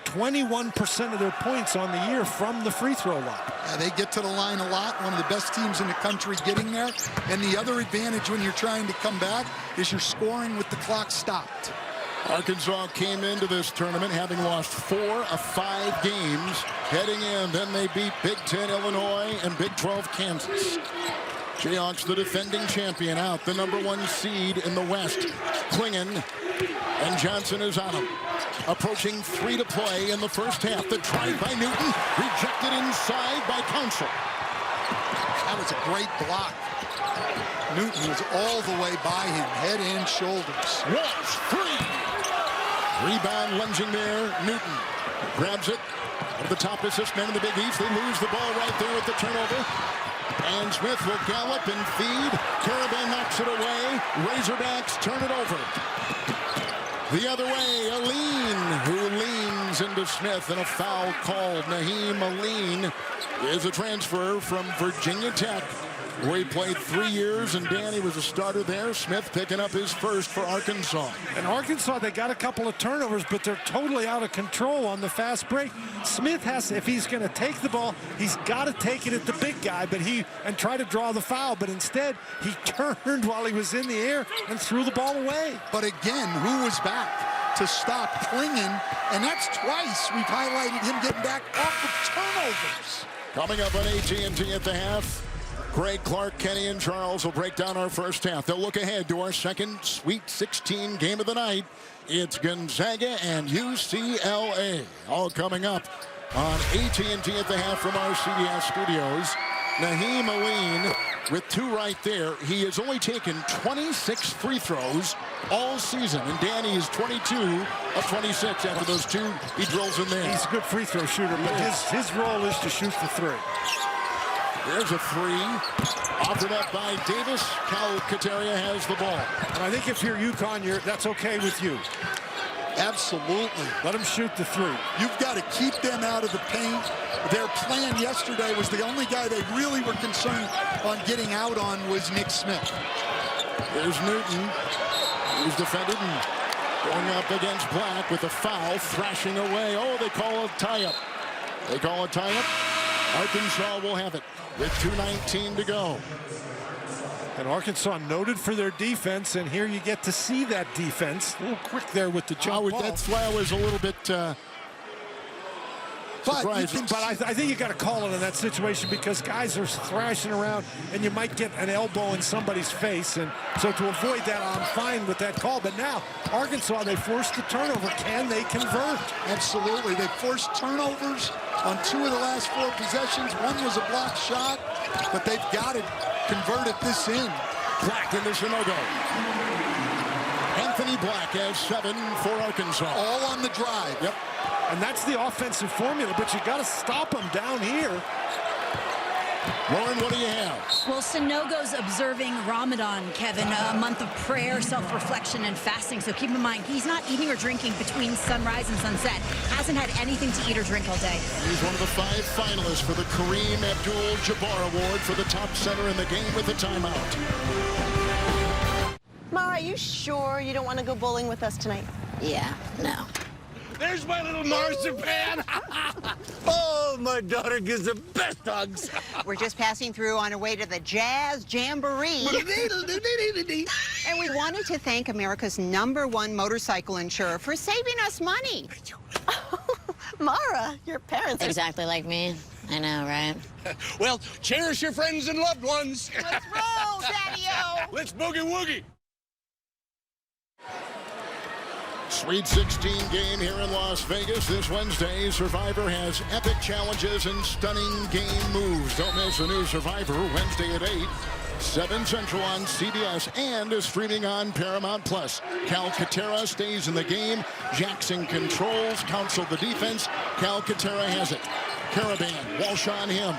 21% of their points on the year from the free throw line. Yeah, they get to the line a lot. One of the best teams in the country getting there. And the other advantage when you're trying to come back is you're scoring with the clock stopped. Arkansas came into this tournament having lost 4 of 5 games heading in. Then they beat Big Ten Illinois and Big 12 Kansas. Jayhawks, the defending champion, out. The #1 seed in the West. Klingon and Johnson is on him. Approaching 3 to play in the first half. The drive by Newton, rejected inside by Council. That was a great block. Newton was all the way by him, head and shoulders. Was free. Rebound lunging there. Newton grabs it. Over the top assist man in the Big East. They lose the ball right there with the turnover. And Smith will gallop and feed. Caravan knocks it away. Razorbacks turn it over. The other way, Aline, who leans into Smith, and a foul called. Naheem Aline is a transfer from Virginia Tech, where he played 3 years, and Danny was a starter there. Smith picking up his first for Arkansas. And Arkansas, they got a couple of turnovers, but they're totally out of control on the fast break. Smith has, if he's going to take the ball, he's got to take it at the big guy, and try to draw the foul. But instead, he turned while he was in the air and threw the ball away. But again, who was back to stop Klingon? And that's twice we've highlighted him getting back off of turnovers. Coming up on AT&T at the half, Greg, Clark, Kenny, and Charles will break down our first half. They'll look ahead to our second Sweet 16 game of the night. It's Gonzaga and UCLA. All coming up on AT&T at the half from our CBS studios. Naheem Aline with 2 right there. He has only taken 26 free throws all season. And Danny is 22 of 26 after those 2 he drills in there. He's a good free throw shooter, but his role is to shoot the 3. There's a 3, offered up by Davis. Calcaterra has the ball. And I think if you're UConn, that's okay with you. Absolutely. Let him shoot the 3. You've got to keep them out of the paint. Their plan yesterday was the only guy they really were concerned on getting out on was Nick Smith. There's Newton. He's defended and going up against Black with a foul, thrashing away. Oh, they call a tie-up. They call a tie-up. Arkansas will have it with 2:19 to go. And Arkansas noted for their defense, and here you get to see that defense. A little quick there with the jump ball. That's why I was a little bit surprised. But I think you got to call it in that situation, because guys are thrashing around, and you might get an elbow in somebody's face. And so to avoid that, I'm fine with that call. But now, Arkansas, they forced the turnover. Can they convert? Absolutely. They forced turnovers on 2 of the last 4 possessions. 1 was a blocked shot, but they've got to convert at this end. Black in the no-go. Anthony Black has 7 for Arkansas. All on the drive. Yep. And that's the offensive formula, but you got to stop them down here. Lauren, what do you have? Well, Sanogo's observing Ramadan, Kevin, a month of prayer, self-reflection, and fasting. So keep in mind, he's not eating or drinking between sunrise and sunset. Hasn't had anything to eat or drink all day. He's one of the 5 finalists for the Kareem Abdul-Jabbar Award for the top center in the game with the timeout. Mara, are you sure you don't want to go bowling with us tonight? Yeah, no. There's my little marzipan. Oh, my daughter gives the best hugs. We're just passing through on our way to the Jazz Jamboree. And we wanted to thank America's #1 motorcycle insurer for saving us money. Mara, your parents are exactly like me. I know, right? Well, cherish your friends and loved ones. Let's roll, Daddy-O. Let's boogie woogie. Sweet 16 game here in Las Vegas this Wednesday. Survivor has epic challenges and stunning game moves. Don't miss a new Survivor Wednesday at 8, 7 Central on CBS, and is streaming on Paramount+. Calcaterra stays in the game. Jackson controls. Counsel the defense. Calcaterra has it. Caravan, Walsh on him.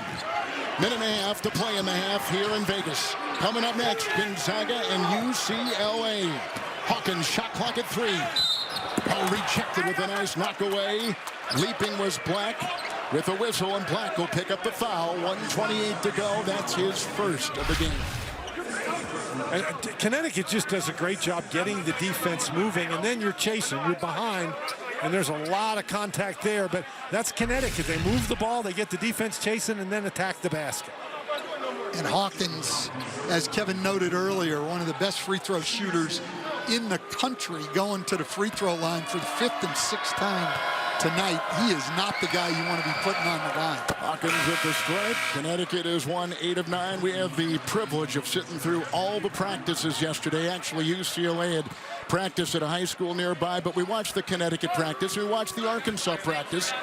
Minute and a half to play in the half here in Vegas. Coming up next, Gonzaga and UCLA. Hawkins shot clock at 3. Oh, rejected with a nice knockaway. Leaping was Black with a whistle, and Black will pick up the foul. 1:28 to go. That's his first of the game. Connecticut just does a great job getting the defense moving, and then you're chasing. You're behind, and there's a lot of contact there, but that's Connecticut. They move the ball, they get the defense chasing, and then attack the basket. And Hawkins, as Kevin noted earlier, one of the best free throw shooters in the country, going to the free throw line for the 5th and 6th time tonight. He is not the guy you want to be putting on the line. Hawkins at the stripe. Connecticut has won 8 of 9. We have the privilege of sitting through all the practices yesterday. Actually, UCLA had practice at a high school nearby, but we watched the Connecticut practice. We watched the Arkansas practice.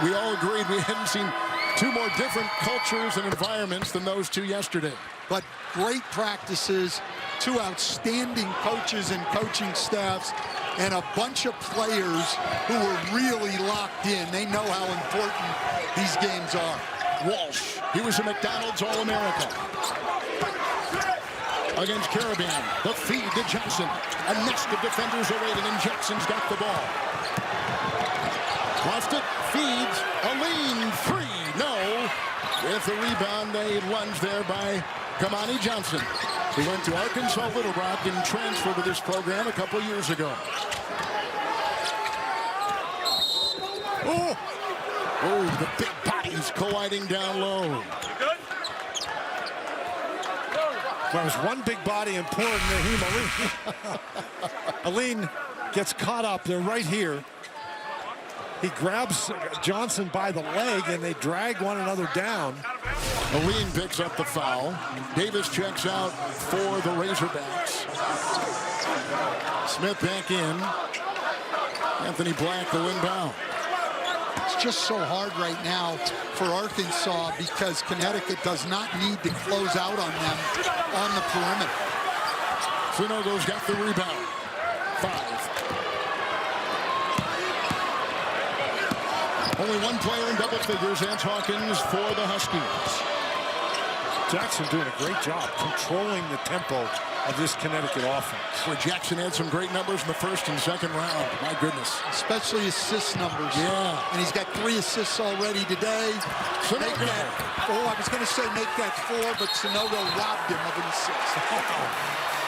We all agreed we hadn't seen 2 more different cultures and environments than those 2 yesterday. But great practices, 2 outstanding coaches and coaching staffs, and a bunch of players who were really locked in. They know how important these games are. Walsh, he was a McDonald's All-America. Against Caravan, the feed to Jackson. A nest of defenders are waiting, and Jackson's got the ball. Lost it, feeds, a lean 3, no. With the rebound, a lunge there by Kamani Johnson. He went to Arkansas Little Rock and transferred to this program a couple of years ago. Oh, the big bodies colliding down low. Well, there's one big body and poor Naheem Aline. Aline gets caught up. They're right here. He grabs Johnson by the leg, and they drag one another down. Aline picks up the foul. Davis checks out for the Razorbacks. Smith back in. Anthony Black, the inbound. It's just so hard right now for Arkansas because Connecticut does not need to close out on them on the perimeter. Sanogo's got the rebound. 5. Only one player in double figures. That's Hawkins for the Huskies. Jackson doing a great job controlling the tempo of this Connecticut offense. Where Jackson had some great numbers in the 1st and 2nd round. My goodness. Especially assist numbers. Yeah. And he's got 3 assists already today. So make that, I was going to say make that 4, but Sanogo robbed him of an assist.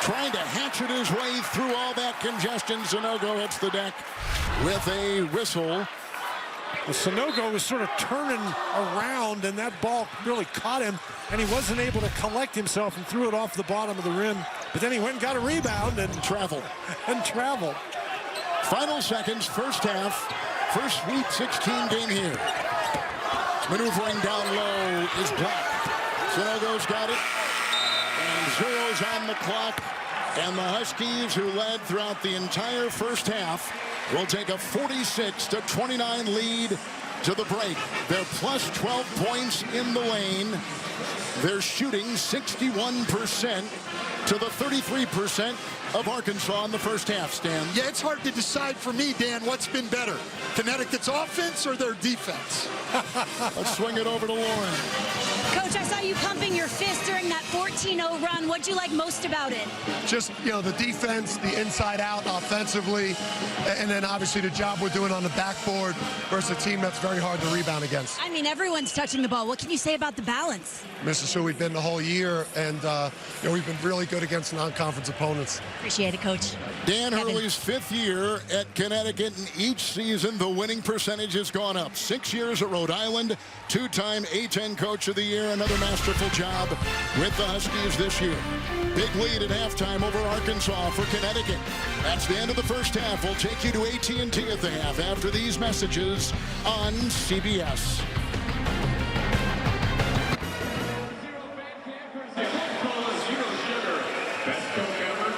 Trying to hatchet his way through all that congestion. Sanogo hits the deck with a whistle. Well, Sanogo was sort of turning around, and that ball really caught him, and he wasn't able to collect himself and threw it off the bottom of the rim. But then he went and got a rebound and traveled. Final seconds, first half, first Sweet 16 game here. Maneuvering down low is Black. Sanogo's got it, and 0's on the clock. And the Huskies, who led throughout the entire first half, will take a 46-29 lead to the break. They're plus 12 points in the lane. They're shooting 61% to the 33% of Arkansas in the first half, Stan. Yeah, it's hard to decide for me, Dan, what's been better, Connecticut's offense or their defense? Let's swing it over to Lauren. Coach, I saw you come your fist during that 14-0 run. What'd you like most about it? Just, the defense, the inside out offensively, and then obviously the job we're doing on the backboard versus a team that's very hard to rebound against. I mean, everyone's touching the ball. What can you say about the balance? This is who we've been the whole year, and we've been really good against non-conference opponents. Appreciate it, Coach. Dan Hurley's 5th year at Connecticut, and each season the winning percentage has gone up. 6 years at Rhode Island, 2-time A-10 Coach of the Year, another masterful job with the Huskies this year. Big lead at halftime over Arkansas for Connecticut. That's the end of the first half. We'll take you to AT&T at the half after these messages on CBS.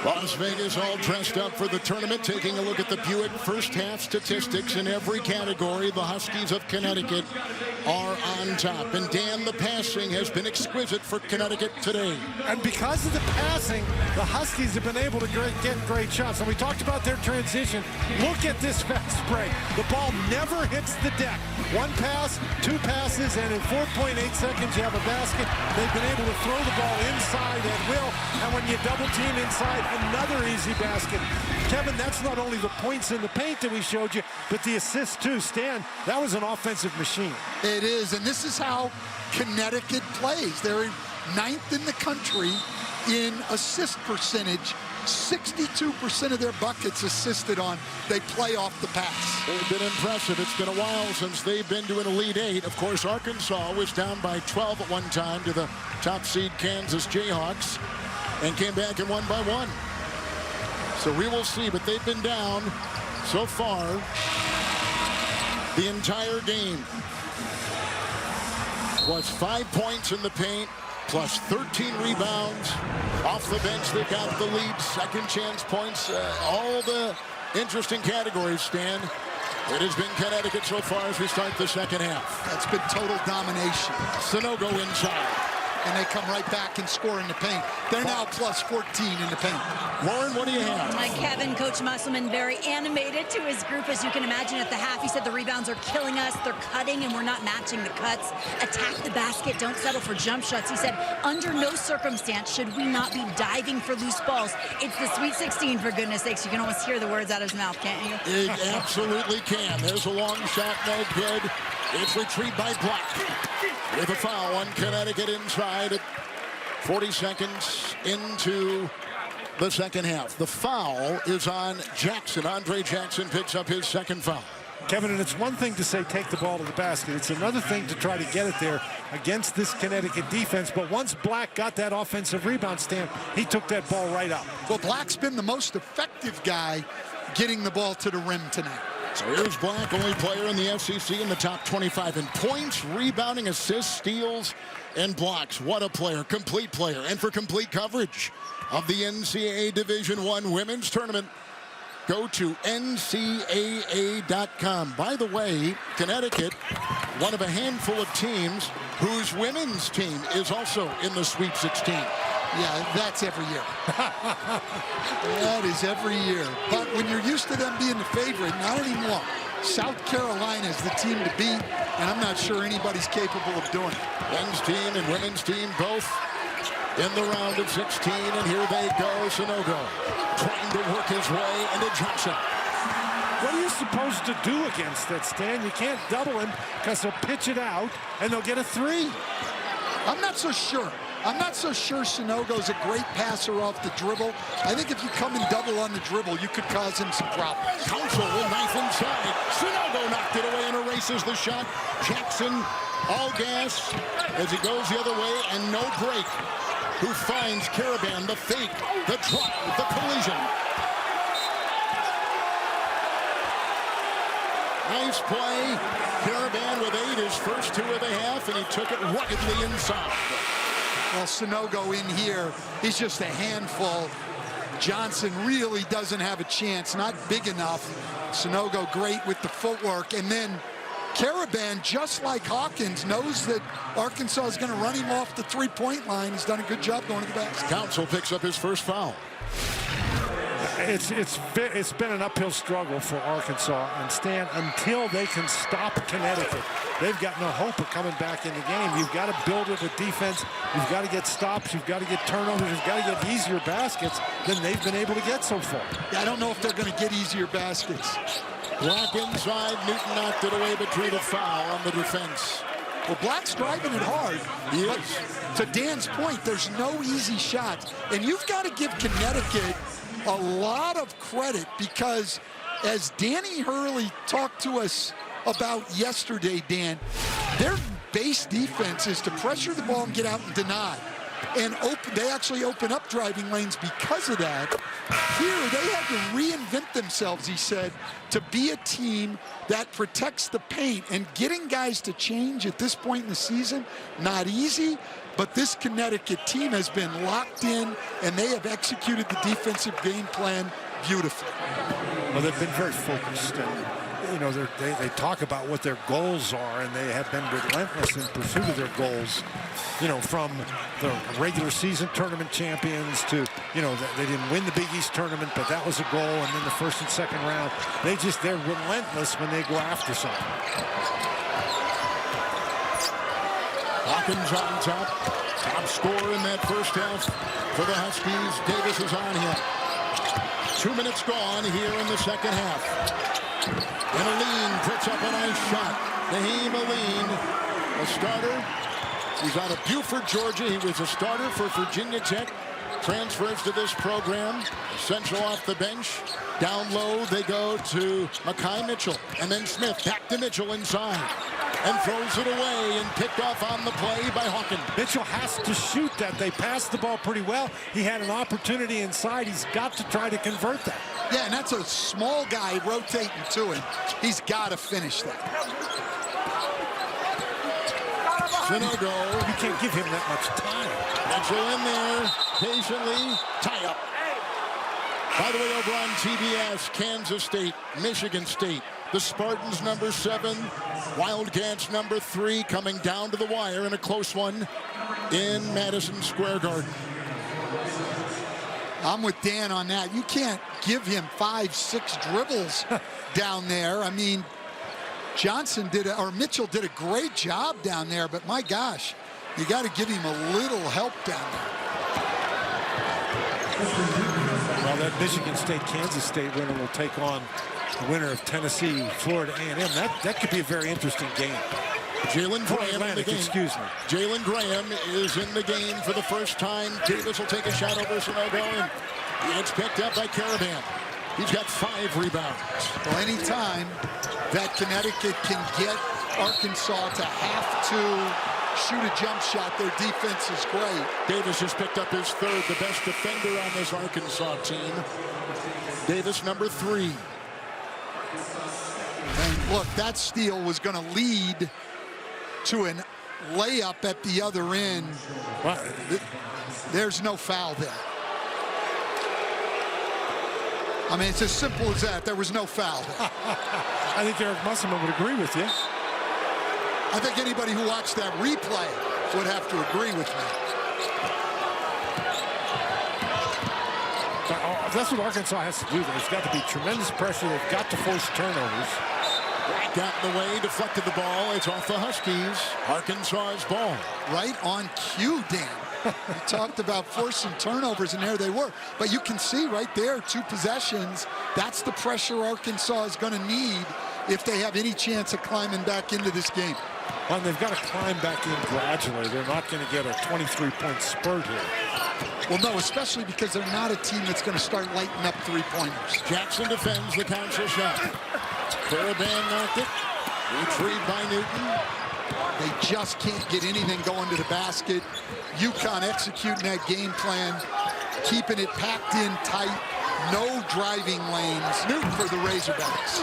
Las Vegas all dressed up for the tournament, taking a look at the Buick first half statistics in every category. The Huskies of Connecticut are on top. And Dan, the passing has been exquisite for Connecticut today. And because of the passing, the Huskies have been able to get great shots. And we talked about their transition. Look at this fast break. The ball never hits the deck. One pass, two passes, and in 4.8 seconds you have a basket. They've been able to throw the ball inside at will. And when you double team inside, another easy basket. Kevin, that's not only the points in the paint that we showed you, but the assists too. Stan, that was an offensive machine. It is, and this is how Connecticut plays. They're 9th in the country in assist percentage. 62% of their buckets assisted on. They play off the pass. They've been impressive. It's been a while since they've been to an Elite Eight. Of course, Arkansas was down by 12 at one time to the top seed Kansas Jayhawks and came back and won by 1. So we will see, but they've been down so far the entire game. Plus 5 points in the paint, plus 13 rebounds. Off the bench, they've got the lead, second chance points, all the interesting categories, Stan. It has been Connecticut so far as we start the second half. That's been total domination. Sunogo inside. And they come right back and score in the paint. They're now plus 14 in the paint. Lauren, what do you have? Kevin, Coach Musselman, very animated to his group, as you can imagine at the half. He said the rebounds are killing us. They're cutting, and we're not matching the cuts. Attack the basket. Don't settle for jump shots. He said, under no circumstance should we not be diving for loose balls. It's the Sweet 16, for goodness sakes. You can almost hear the words out of his mouth, can't you? It absolutely can. There's a long shot, no good. It's retrieved by Black. With a foul on Connecticut inside at 40 seconds into the second half. The foul is on Jackson. Andre Jackson picks up his second foul. Kevin, and it's one thing to say take the ball to the basket. It's another thing to try to get it there against this Connecticut defense. But once Black got that offensive rebound, Stan, he took that ball right up. Well, Black's been the most effective guy getting the ball to the rim tonight. So here's Black, only player in the SEC in the top 25 in points, rebounding, assists, steals, and blocks. What a player, complete player. And for complete coverage of the NCAA Division I Women's Tournament, go to NCAA.com. By the way, Connecticut, one of a handful of teams whose women's team is also in the Sweet 16. Yeah, that's every year. That is every year. But when you're used to them being the favorite, not anymore. South Carolina is the team to beat, and I'm not sure anybody's capable of doing it. Men's team and women's team both in the round of 16, and here they go. Sunogo trying to work his way into Johnson. What are you supposed to do against that, Stan? You can't double him because they'll pitch it out, and they'll get a 3. I'm not so sure. I'm not so sure Sunogo's a great passer off the dribble. I think if you come and double on the dribble, you could cause him some problems. Council with knife inside. Sunogo knocked it away and erases the shot. Jackson, all gas as he goes the other way, and no break. Who finds Caravan, the fake, the drive, the collision. Nice play. Caravan with 8, his first 2 of the half, and he took it ruggedly inside. Well, Sunogo in here, he's just a handful. Johnson really doesn't have a chance, not big enough. Sunogo great with the footwork, and then Caravan, just like Hawkins, knows that Arkansas is going to run him off the three-point line. He's done a good job going to the basket. Council picks up his first foul. It's been an uphill struggle for Arkansas, and Stan, until they can stop Connecticut, they've got no hope of coming back in the game. You've got to build it with defense. You've got to get stops. You've got to get turnovers. You've got to get easier baskets than they've been able to get so far. Yeah, I don't know if they're going to get easier baskets. Black inside, Newton knocked it away, but drew the foul on the defense. Well, Black's driving it hard. He but is. To Dan's point, there's no easy shots. And you've got to give Connecticut a lot of credit, because as Danny Hurley talked to us about yesterday, Dan, their base defense is to pressure the ball and get out and deny. And they actually open up driving lanes because of that. Here, they had to reinvent themselves, he said, to be a team that protects the paint. And getting guys to change at this point in the season, not easy. But this Connecticut team has been locked in, and they have executed the defensive game plan beautifully. Well, they've been very focused. And, you know, they talk about what their goals are, and they have been relentless in pursuit of their goals. You know, from the regular season tournament champions to, you know, they didn't win the Big East tournament, but that was a goal. And then the first and second round, they're relentless when they go after something. Hawkins on top. Top scorer in that first half for the Huskies. Davis is on him. 2 minutes gone here in the second half. And Aline puts up a nice shot. Naheem Aline, a starter. He's out of Buford, Georgia. He was a starter for Virginia Tech. Transfers to this program. Central off the bench. Down low, they go to Makai Mitchell. And then Smith back to Mitchell inside. And throws it away, and picked off on the play by Hawkins. Mitchell has to shoot that. They passed the ball pretty well. He had an opportunity inside. He's got to try to convert that. Yeah, and that's a small guy rotating to him. He's got to finish that. Sinogo. You can't give him that much time. Mitchell in there, patiently, tie up. By the way, over on TBS, Kansas State, Michigan State. The Spartans number 7, Wildcats number 3, coming down to the wire in a close one in Madison Square Garden. I'm with Dan on that. You can't give him 5-6 dribbles down there. I mean, Mitchell did a great job down there, but my gosh, you got to give him a little help down there. Well, that Michigan State, Kansas State winner will take on the winner of Tennessee, Florida A&M. That could be a very interesting game. Jalen Graham in the game. Excuse me. Jalen Graham is in the game for the first time. Davis will take a shot over Sinogo, and it's picked up by Caravan. He's got 5 rebounds. Well, anytime that Connecticut can get Arkansas to have to shoot a jump shot, their defense is great. Davis has picked up his 3rd, the best defender on this Arkansas team. Davis, number 3. And look, that steal was going to lead to a layup at the other end. Well, there's no foul there. I mean, it's as simple as that. There was no foul there. I think Eric Musselman would agree with you. I think anybody who watched that replay would have to agree with me. That's what Arkansas has to do. There's got to be tremendous pressure. They've got to force turnovers. Got in the way, deflected the ball. It's off the Huskies. Arkansas's ball. Right on cue, Dan. You talked about forcing turnovers, and there they were. But you can see right there, 2 possessions. That's the pressure Arkansas is going to need if they have any chance of climbing back into this game. Well, they've got to climb back in gradually. They're not going to get a 23-point spurt here. Well, no, especially because they're not a team that's going to start lighting up 3-pointers. Jackson defends the council shot. Caravan knocked it. Retrieved by Newton. They just can't get anything going to the basket. UConn executing that game plan, keeping it packed in tight, no driving lanes. Newton for the Razorbacks.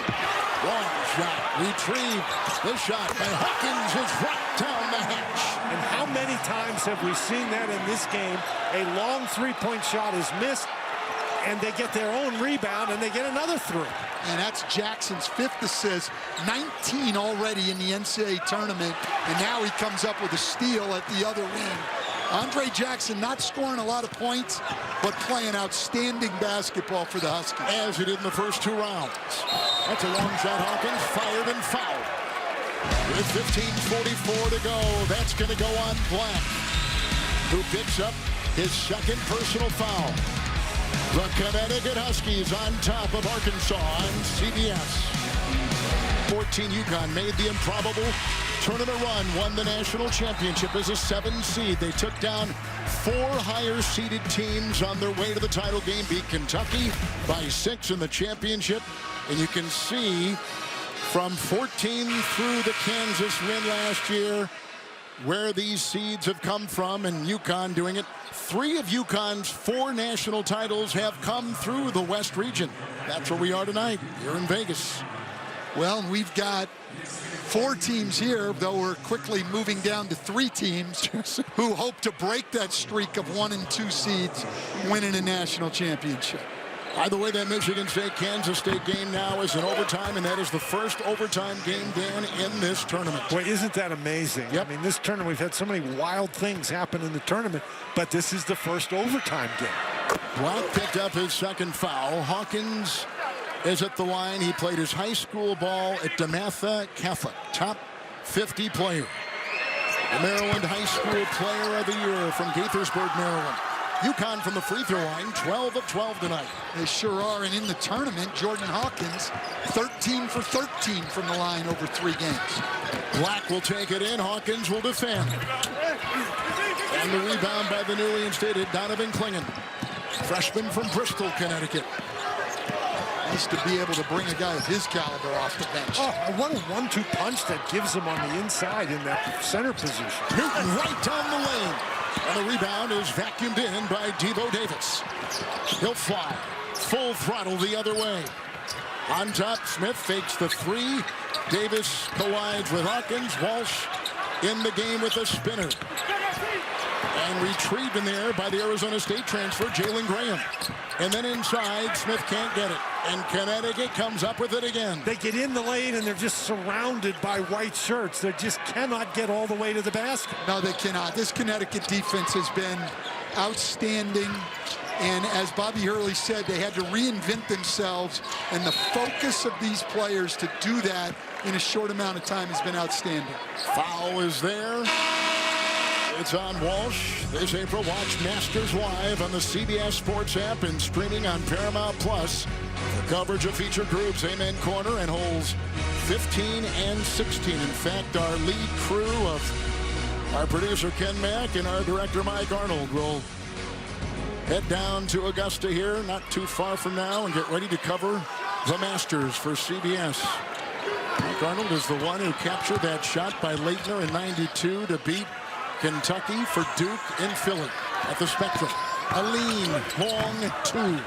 Long shot, retrieved. The shot by Hawkins is right down the hatch. And how many times have we seen that in this game? A long 3-point shot is missed, and they get their own rebound, and they get another 3. And that's Jackson's 5th assist, 19 already in the NCAA tournament, and now he comes up with a steal at the other end. Andre Jackson not scoring a lot of points, but playing outstanding basketball for the Huskies. As he did in the first 2 rounds. That's a long shot. Hawkins fired and fouled. With 15:44 to go, that's going to go on Black, who picks up his second personal foul. The Connecticut Huskies on top of Arkansas on CBS. 14 UConn made the improbable tournament run, won the national championship as a 7 seed. They took down 4 higher seeded teams on their way to the title game, beat Kentucky by 6 in the championship. And you can see from 14 through the Kansas win last year where these seeds have come from, and UConn doing it. 3 of UConn's 4 national titles have come through the West region. That's where we are tonight, here in Vegas. Well, we've got 4 teams here, though we're quickly moving down to 3 teams who hope to break that streak of 1 and 2 seeds winning a national championship. By the way, that Michigan State-Kansas State game now is in overtime, and that is the first overtime game, Dan, in this tournament. Boy, isn't that amazing? Yep. I mean, this tournament, we've had so many wild things happen in the tournament, but this is the first overtime game. Black picked up his second foul. Hawkins is at the line. He played his high school ball at DeMatha Catholic, top 50 player. The Maryland High School Player of the Year from Gaithersburg, Maryland. UConn from the free throw line, 12 of 12 tonight. They sure are, and in the tournament, Jordan Hawkins, 13 for 13 from the line over 3 games. Black will take it in. Hawkins will defend. And the rebound by the newly instated Donovan Clingan, freshman from Bristol, Connecticut. Nice to be able to bring a guy of his caliber off the bench. Oh, what a 1-2 punch that gives him on the inside in that center position. Newton right down the lane. And the rebound is vacuumed in by Devo Davis. He'll fly full throttle the other way. On top, Smith fakes the 3. Davis collides with Hawkins. Walsh in the game with a spinner. And retrieved in there by the Arizona State transfer, Jalen Graham. And then inside, Smith can't get it. And Connecticut comes up with it again. They get in the lane, and they're just surrounded by white shirts. They just cannot get all the way to the basket. No, they cannot. This Connecticut defense has been outstanding. And as Bobby Hurley said, they had to reinvent themselves. And the focus of these players to do that in a short amount of time has been outstanding. Foul is there. It's on Walsh. This April, watch Masters live on the CBS Sports app and streaming on Paramount Plus for coverage of featured groups, Amen Corner, and holes 15 and 16. In fact, our lead crew of our producer Ken Mack and our director Mike Arnold will head down to Augusta here, not too far from now, and get ready to cover the Masters for CBS. Mike Arnold is the one who captured that shot by Leitner in '92 to beat Kentucky for Duke in Philly at the Spectrum. A lean, long 2.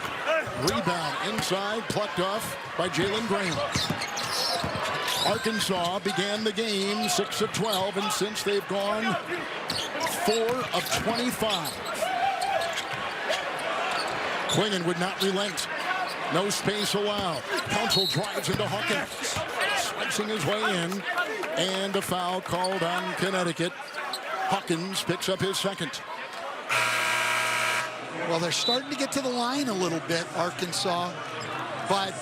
Rebound inside, plucked off by Jalen Graham. Arkansas began the game 6 of 12, and since they've gone 4 of 25. Clingan would not relent. No space allowed. Council drives into Hawkins, slicing his way in, and a foul called on Connecticut. Hawkins picks up his second. Well, they're starting to get to the line a little bit, Arkansas, but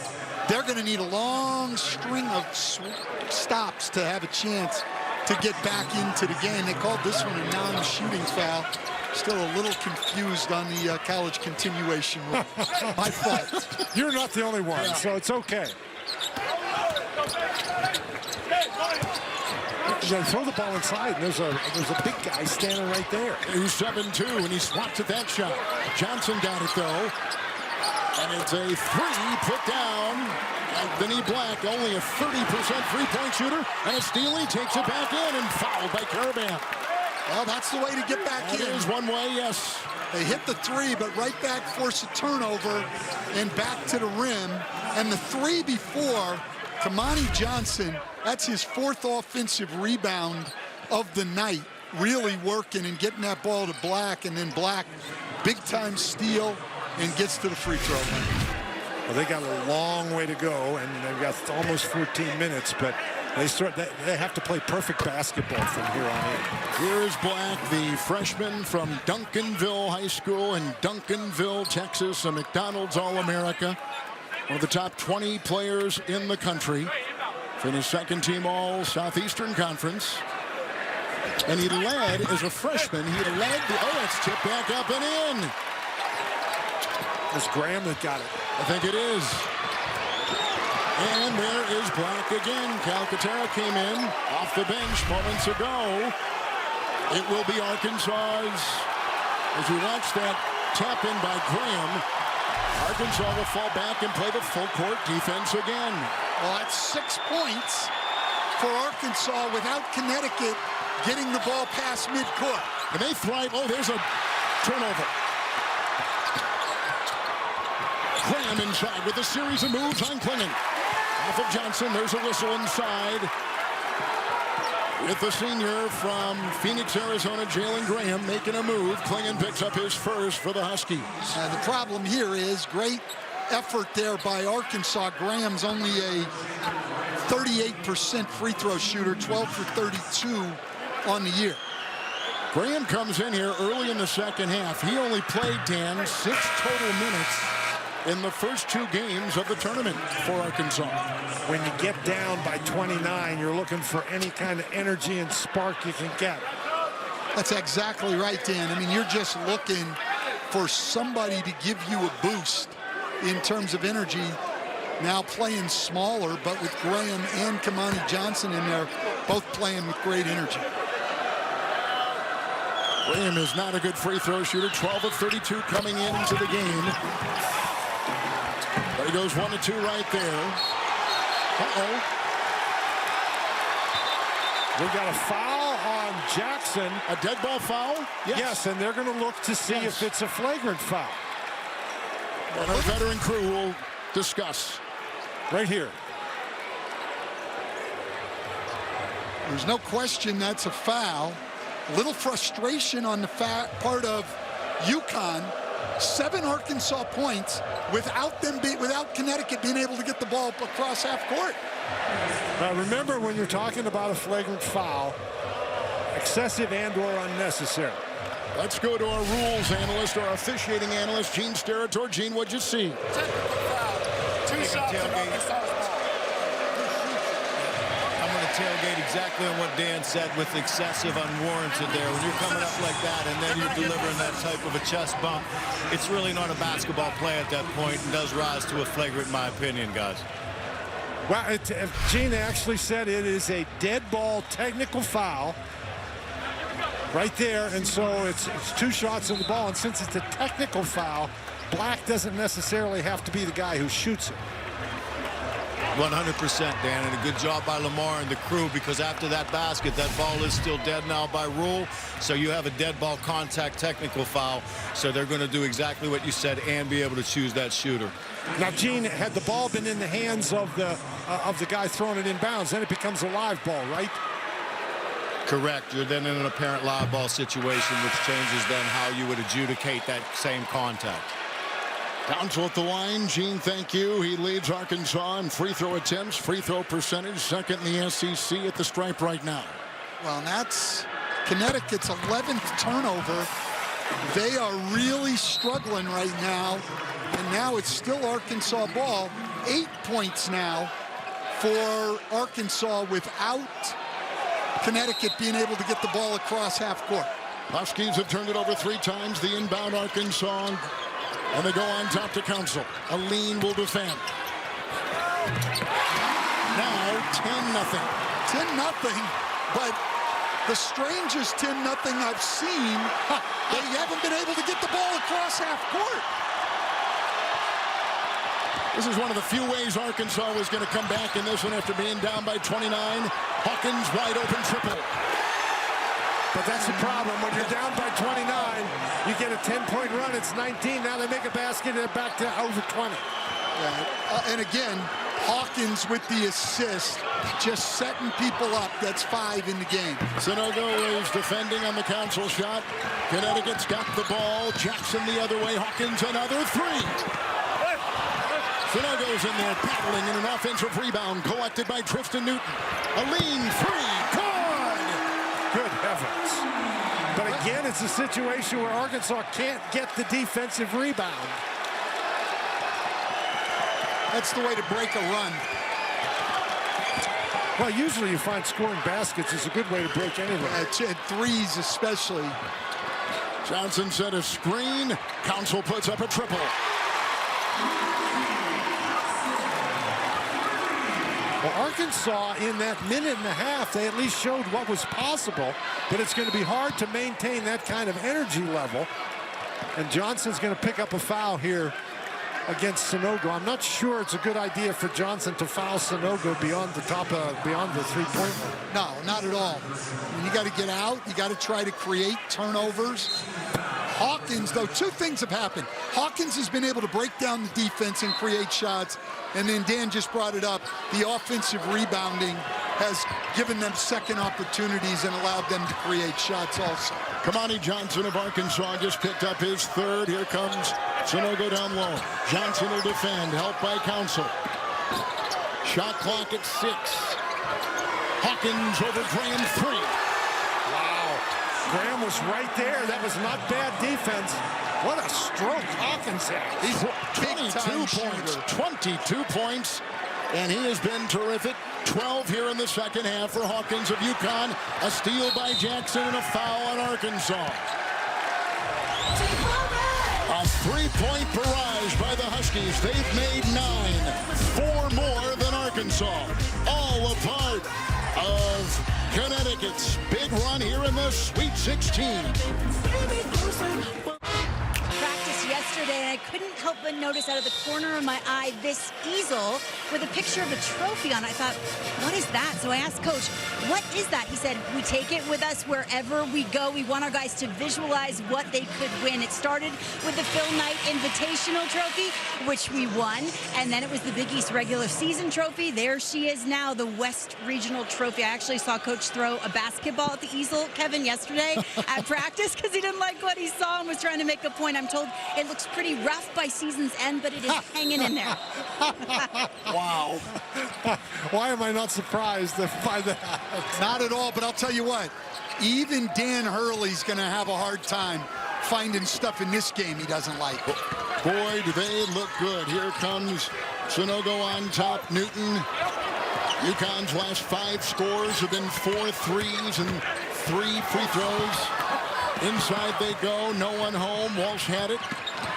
they're going to need a long string of stops to have a chance to get back into the game. They called this one a non-shooting foul. Still a little confused on the college continuation rule. My fault. You're not the only one, so it's okay. You gotta throw the ball inside, and there's a big guy standing right there. He's 7'2", and he swats at that shot. Johnson got it, though. And it's a 3 put down. Anthony Black, only a 30% three-point shooter. And a steal, he takes it back in and fouled by Caravan. Well, that's the way to get back in. That is one way, yes. They hit the 3, but right back, force a turnover, and back to the rim. And the 3 before, Kamani Johnson, that's his 4th offensive rebound of the night. Really working and getting that ball to Black, and then Black, big-time steal, and gets to the free throw line. Well, they got a long way to go, and they've got almost 14 minutes, but They have to play perfect basketball from here on in. Here is Black, the freshman from Duncanville High School in Duncanville, Texas, a McDonald's All-America. One of the top 20 players in the country. Finished second team All Southeastern Conference. And he led as a freshman. He led the, it's tipped back up and in. It's Graham that got it. I think it is. And there is Black again. Calcaterra came in off the bench moments ago. It will be Arkansas's. As we watch that tap in by Graham, Arkansas will fall back and play the full court defense again. Well, that's 6 points for Arkansas without Connecticut getting the ball past midcourt. And they thrive. Oh, there's a turnover. Graham inside with a series of moves on Klingon. Off of Johnson, there's a whistle inside. With the senior from Phoenix, Arizona, Jalen Graham making a move. Klingon picks up his first for the Huskies. The problem here is great effort there by Arkansas. Graham's only a 38% free throw shooter, 12 for 32 on the year. Graham comes in here early in the second half. He only played, Dan, 6 total minutes in the first 2 games of the tournament for Arkansas. When you get down by 29, you're looking for any kind of energy and spark you can get. That's exactly right, Dan. I mean, you're just looking for somebody to give you a boost in terms of energy. Now playing smaller, but with Graham and Kamani Johnson in there, both playing with great energy. Graham is not a good free throw shooter. 12 of 32 coming into the game. But he goes 1 of 2 right there. Uh-oh. We got a foul on Jackson. A dead ball foul? Yes, and they're going to look to see if it's a flagrant foul. And our veteran crew will discuss. Right here. There's no question that's a foul. A little frustration on the part of UConn. 7 Arkansas points without Connecticut being able to get the ball across half court. Now remember, when you're talking about a flagrant foul, excessive and/or unnecessary. Let's go to our rules analyst, our officiating analyst, Gene Steratore. Gene, what'd you see? Two shots. I'm going to tailgate exactly on what Dan said with excessive, unwarranted there. When you're coming up like that and then you're delivering that type of a chest bump, it's really not a basketball play at that point and does rise to a flagrant, in my opinion, guys. Well, Gene actually said it is a dead ball technical foul right there, and so it's 2 shots on the ball, and since it's a technical foul, Black doesn't necessarily have to be the guy who shoots it. 100%, Dan, and a good job by Lamar and the crew, because after that basket, that ball is still dead now by rule, so you have a dead ball contact technical foul, so they're going to do exactly what you said and be able to choose that shooter. Now, Gene, had the ball been in the hands of the guy throwing it in bounds, then it becomes a live ball, right? Correct. You're then in an apparent live ball situation, which changes then how you would adjudicate that same contact. Counsel at the line. Gene, thank you. He leads Arkansas in free throw attempts, free throw percentage, second in the SEC at the stripe right now. Well, that's Connecticut's 11th turnover. They are really struggling right now, and now it's still Arkansas ball. 8 points now for Arkansas without Connecticut being able to get the ball across half court. Huskies have turned it over 3 times. The inbound Arkansas. And they go on top to Counsel. Aline will defend. Now 10-0. 10-0, but the strangest 10-0 I've seen. They haven't been able to get the ball across half court. This is one of the few ways Arkansas was going to come back in this one after being down by 29. Hawkins wide open triple. But that's the problem. When you're down by 29, you get a 10-point run. It's 19. Now they make a basket and they're back to over 20. Yeah. And again, Hawkins with the assist, just setting people up. That's 5 in the game. Sanogo is defending on the Counsel shot. Connecticut's got the ball. Jackson the other way. Hawkins another 3. Sunogo's in there battling in an offensive rebound collected by Tristan Newton. A lean three, good! Good heavens. But again, it's a situation where Arkansas can't get the defensive rebound. That's the way to break a run. Well, usually you find scoring baskets is a good way to break any run. At threes especially. Johnson set a screen. Council puts up a triple. Well, Arkansas, in that minute and a half, they at least showed what was possible, but it's going to be hard to maintain that kind of energy level. And Johnson's going to pick up a foul here against Sanogo. I'm not sure it's a good idea for Johnson to foul Sanogo beyond the three-point line. No, not at all. I mean, you got to get out. You got to try to create turnovers. Hawkins, though, two things have happened. Hawkins has been able to break down the defense and create shots. And then Dan just brought it up. The offensive rebounding has given them second opportunities and allowed them to create shots also. Kamani Johnson of Arkansas just picked up his third. Here comes Sanogo down low. Johnson will defend, helped by Council. Shot clock at 6. Hawkins over Graham, 3. Wow. Graham was right there. That was not bad defense. What a stroke Hawkins had. He's 22 points, and he has been terrific. 12 here in the second half for Hawkins of UConn. A steal by Jackson and a foul on Arkansas. A three-point barrage by the Huskies. They've made 9, 4 more than Arkansas. All a part of Connecticut's big run here in the Sweet 16. Yesterday, and I couldn't help but notice out of the corner of my eye this easel with a picture of a trophy on it. I thought, what is that? So I asked Coach, what is that? He said, we take it with us wherever we go. We want our guys to visualize what they could win. It started with the Phil Knight Invitational Trophy, which we won, and then it was the Big East regular season trophy. There she is now, the West Regional Trophy. I actually saw Coach throw a basketball at the easel, Kevin, yesterday at practice because he didn't like what he saw and was trying to make a point. I'm told it looks pretty rough by season's end, but it is hanging in there. Wow. Why am I not surprised by that? Not at all, but I'll tell you what. Even Dan Hurley's going to have a hard time finding stuff in this game he doesn't like. Boy, do they look good. Here comes Sanogo on top. Newton. UConn's last 5 scores have been 4 threes and 3 free throws. Inside they go. No one home. Walsh had it.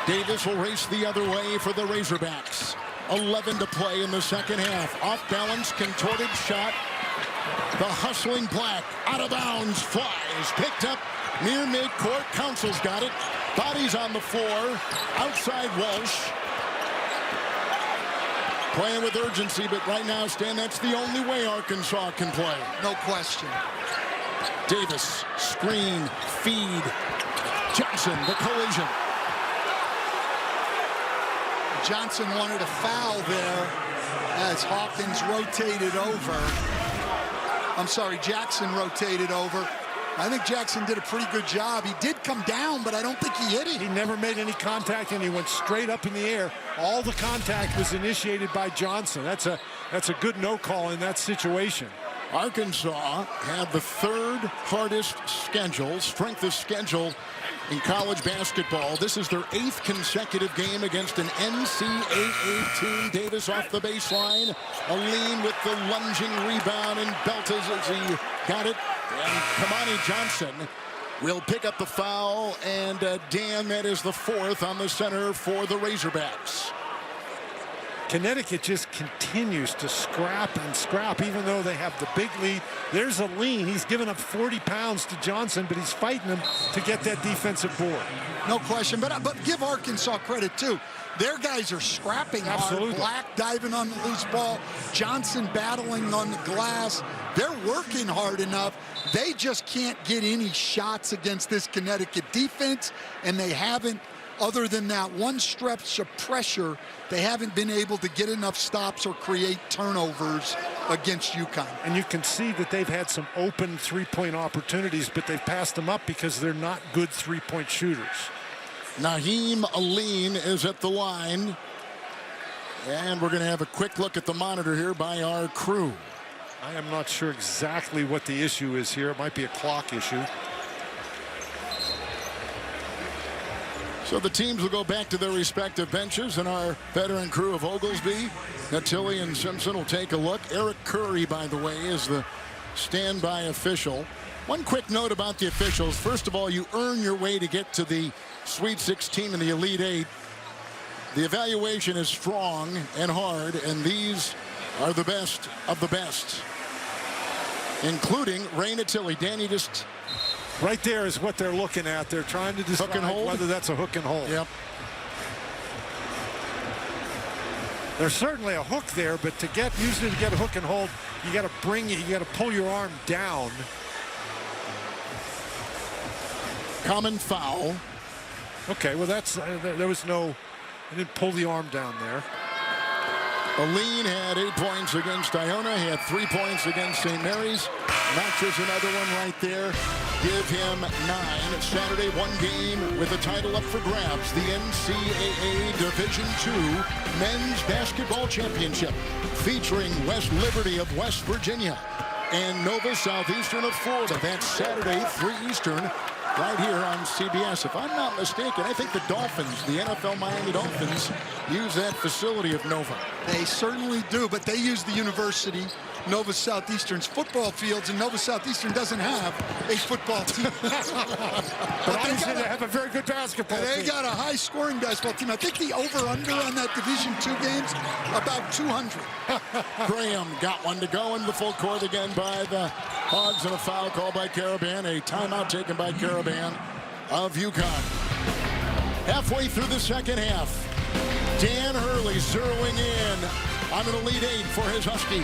Davis will race the other way for the Razorbacks. 11 to play in the second half. Off balance, contorted shot. The hustling Black, out of bounds, flies. Picked up near midcourt. Council's got it. Bodies on the floor. Outside Walsh. Playing with urgency, but right now, Stan, that's the only way Arkansas can play. No question. Davis, screen, feed. Johnson, the collision. Johnson wanted a foul there as Hawkins rotated over. I'm sorry, Jackson rotated over. I think Jackson did a pretty good job. He did come down, but I don't think he hit it. He never made any contact, and he went straight up in the air. All the contact was initiated by Johnson. That's a good no call in that situation. Arkansas had the 3rd hardest strength of schedule in college basketball. This is their 8th consecutive game against an NCAA team. Davis off the baseline. A lean with the lunging rebound, and Beltas as he got it. And Kamani Johnson will pick up the foul, and Dan, that is the 4th on the center for the Razorbacks. Connecticut just continues to scrap and scrap, even though they have the big lead. There's a lean. He's given up 40 pounds to Johnson, but he's fighting him to get that defensive board. No question, but give Arkansas credit, too. Their guys are scrapping hard. Black diving on the loose ball. Johnson battling on the glass. They're working hard enough. They just can't get any shots against this Connecticut defense, and they haven't. Other than that one stretch of pressure, they haven't been able to get enough stops or create turnovers against UConn. And you can see that they've had some open three-point opportunities, but they've passed them up because they're not good three-point shooters. Naheem Aline is at the line. And we're going to have a quick look at the monitor here by our crew. I am not sure exactly what the issue is here. It might be a clock issue. So the teams will go back to their respective benches, and our veteran crew of Oglesby, Natili, and Simpson will take a look. Eric Curry, by the way, is the standby official. One quick note about the officials. First of all, you earn your way to get to the Sweet 16 and the Elite 8. The evaluation is strong and hard, and these are the best of the best, including Ray Natili. Danny, just... Right there is what they're looking at. They're trying to decide whether that's a hook and hold. Yep. There's certainly a hook there, but usually to get a hook and hold, you got to pull your arm down. Common foul. Okay, well there was no, I didn't pull the arm down there. Aline had 8 points against Iona. He had 3 points against St. Mary's. Notches another one right there. Give him 9. Saturday, one game with a title up for grabs. The NCAA Division II Men's Basketball Championship, featuring West Liberty of West Virginia and Nova Southeastern of Florida. That's Saturday, 3 Eastern, right here on CBS. If I'm not mistaken, I think the Dolphins, the NFL Miami Dolphins, use that facility of Nova. They certainly do, but they use the university, Nova Southeastern's football fields, and Nova Southeastern doesn't have a football team. But obviously they have a very good basketball team. They got a high-scoring basketball team. I think the over-under on that Division II games, about 200. Graham got one to go in the full court again by the Hogs, and a foul called by Caravan. A timeout taken by Caravan of UConn. Halfway through the second half, Dan Hurley zeroing in on an Elite 8 for his Huskies.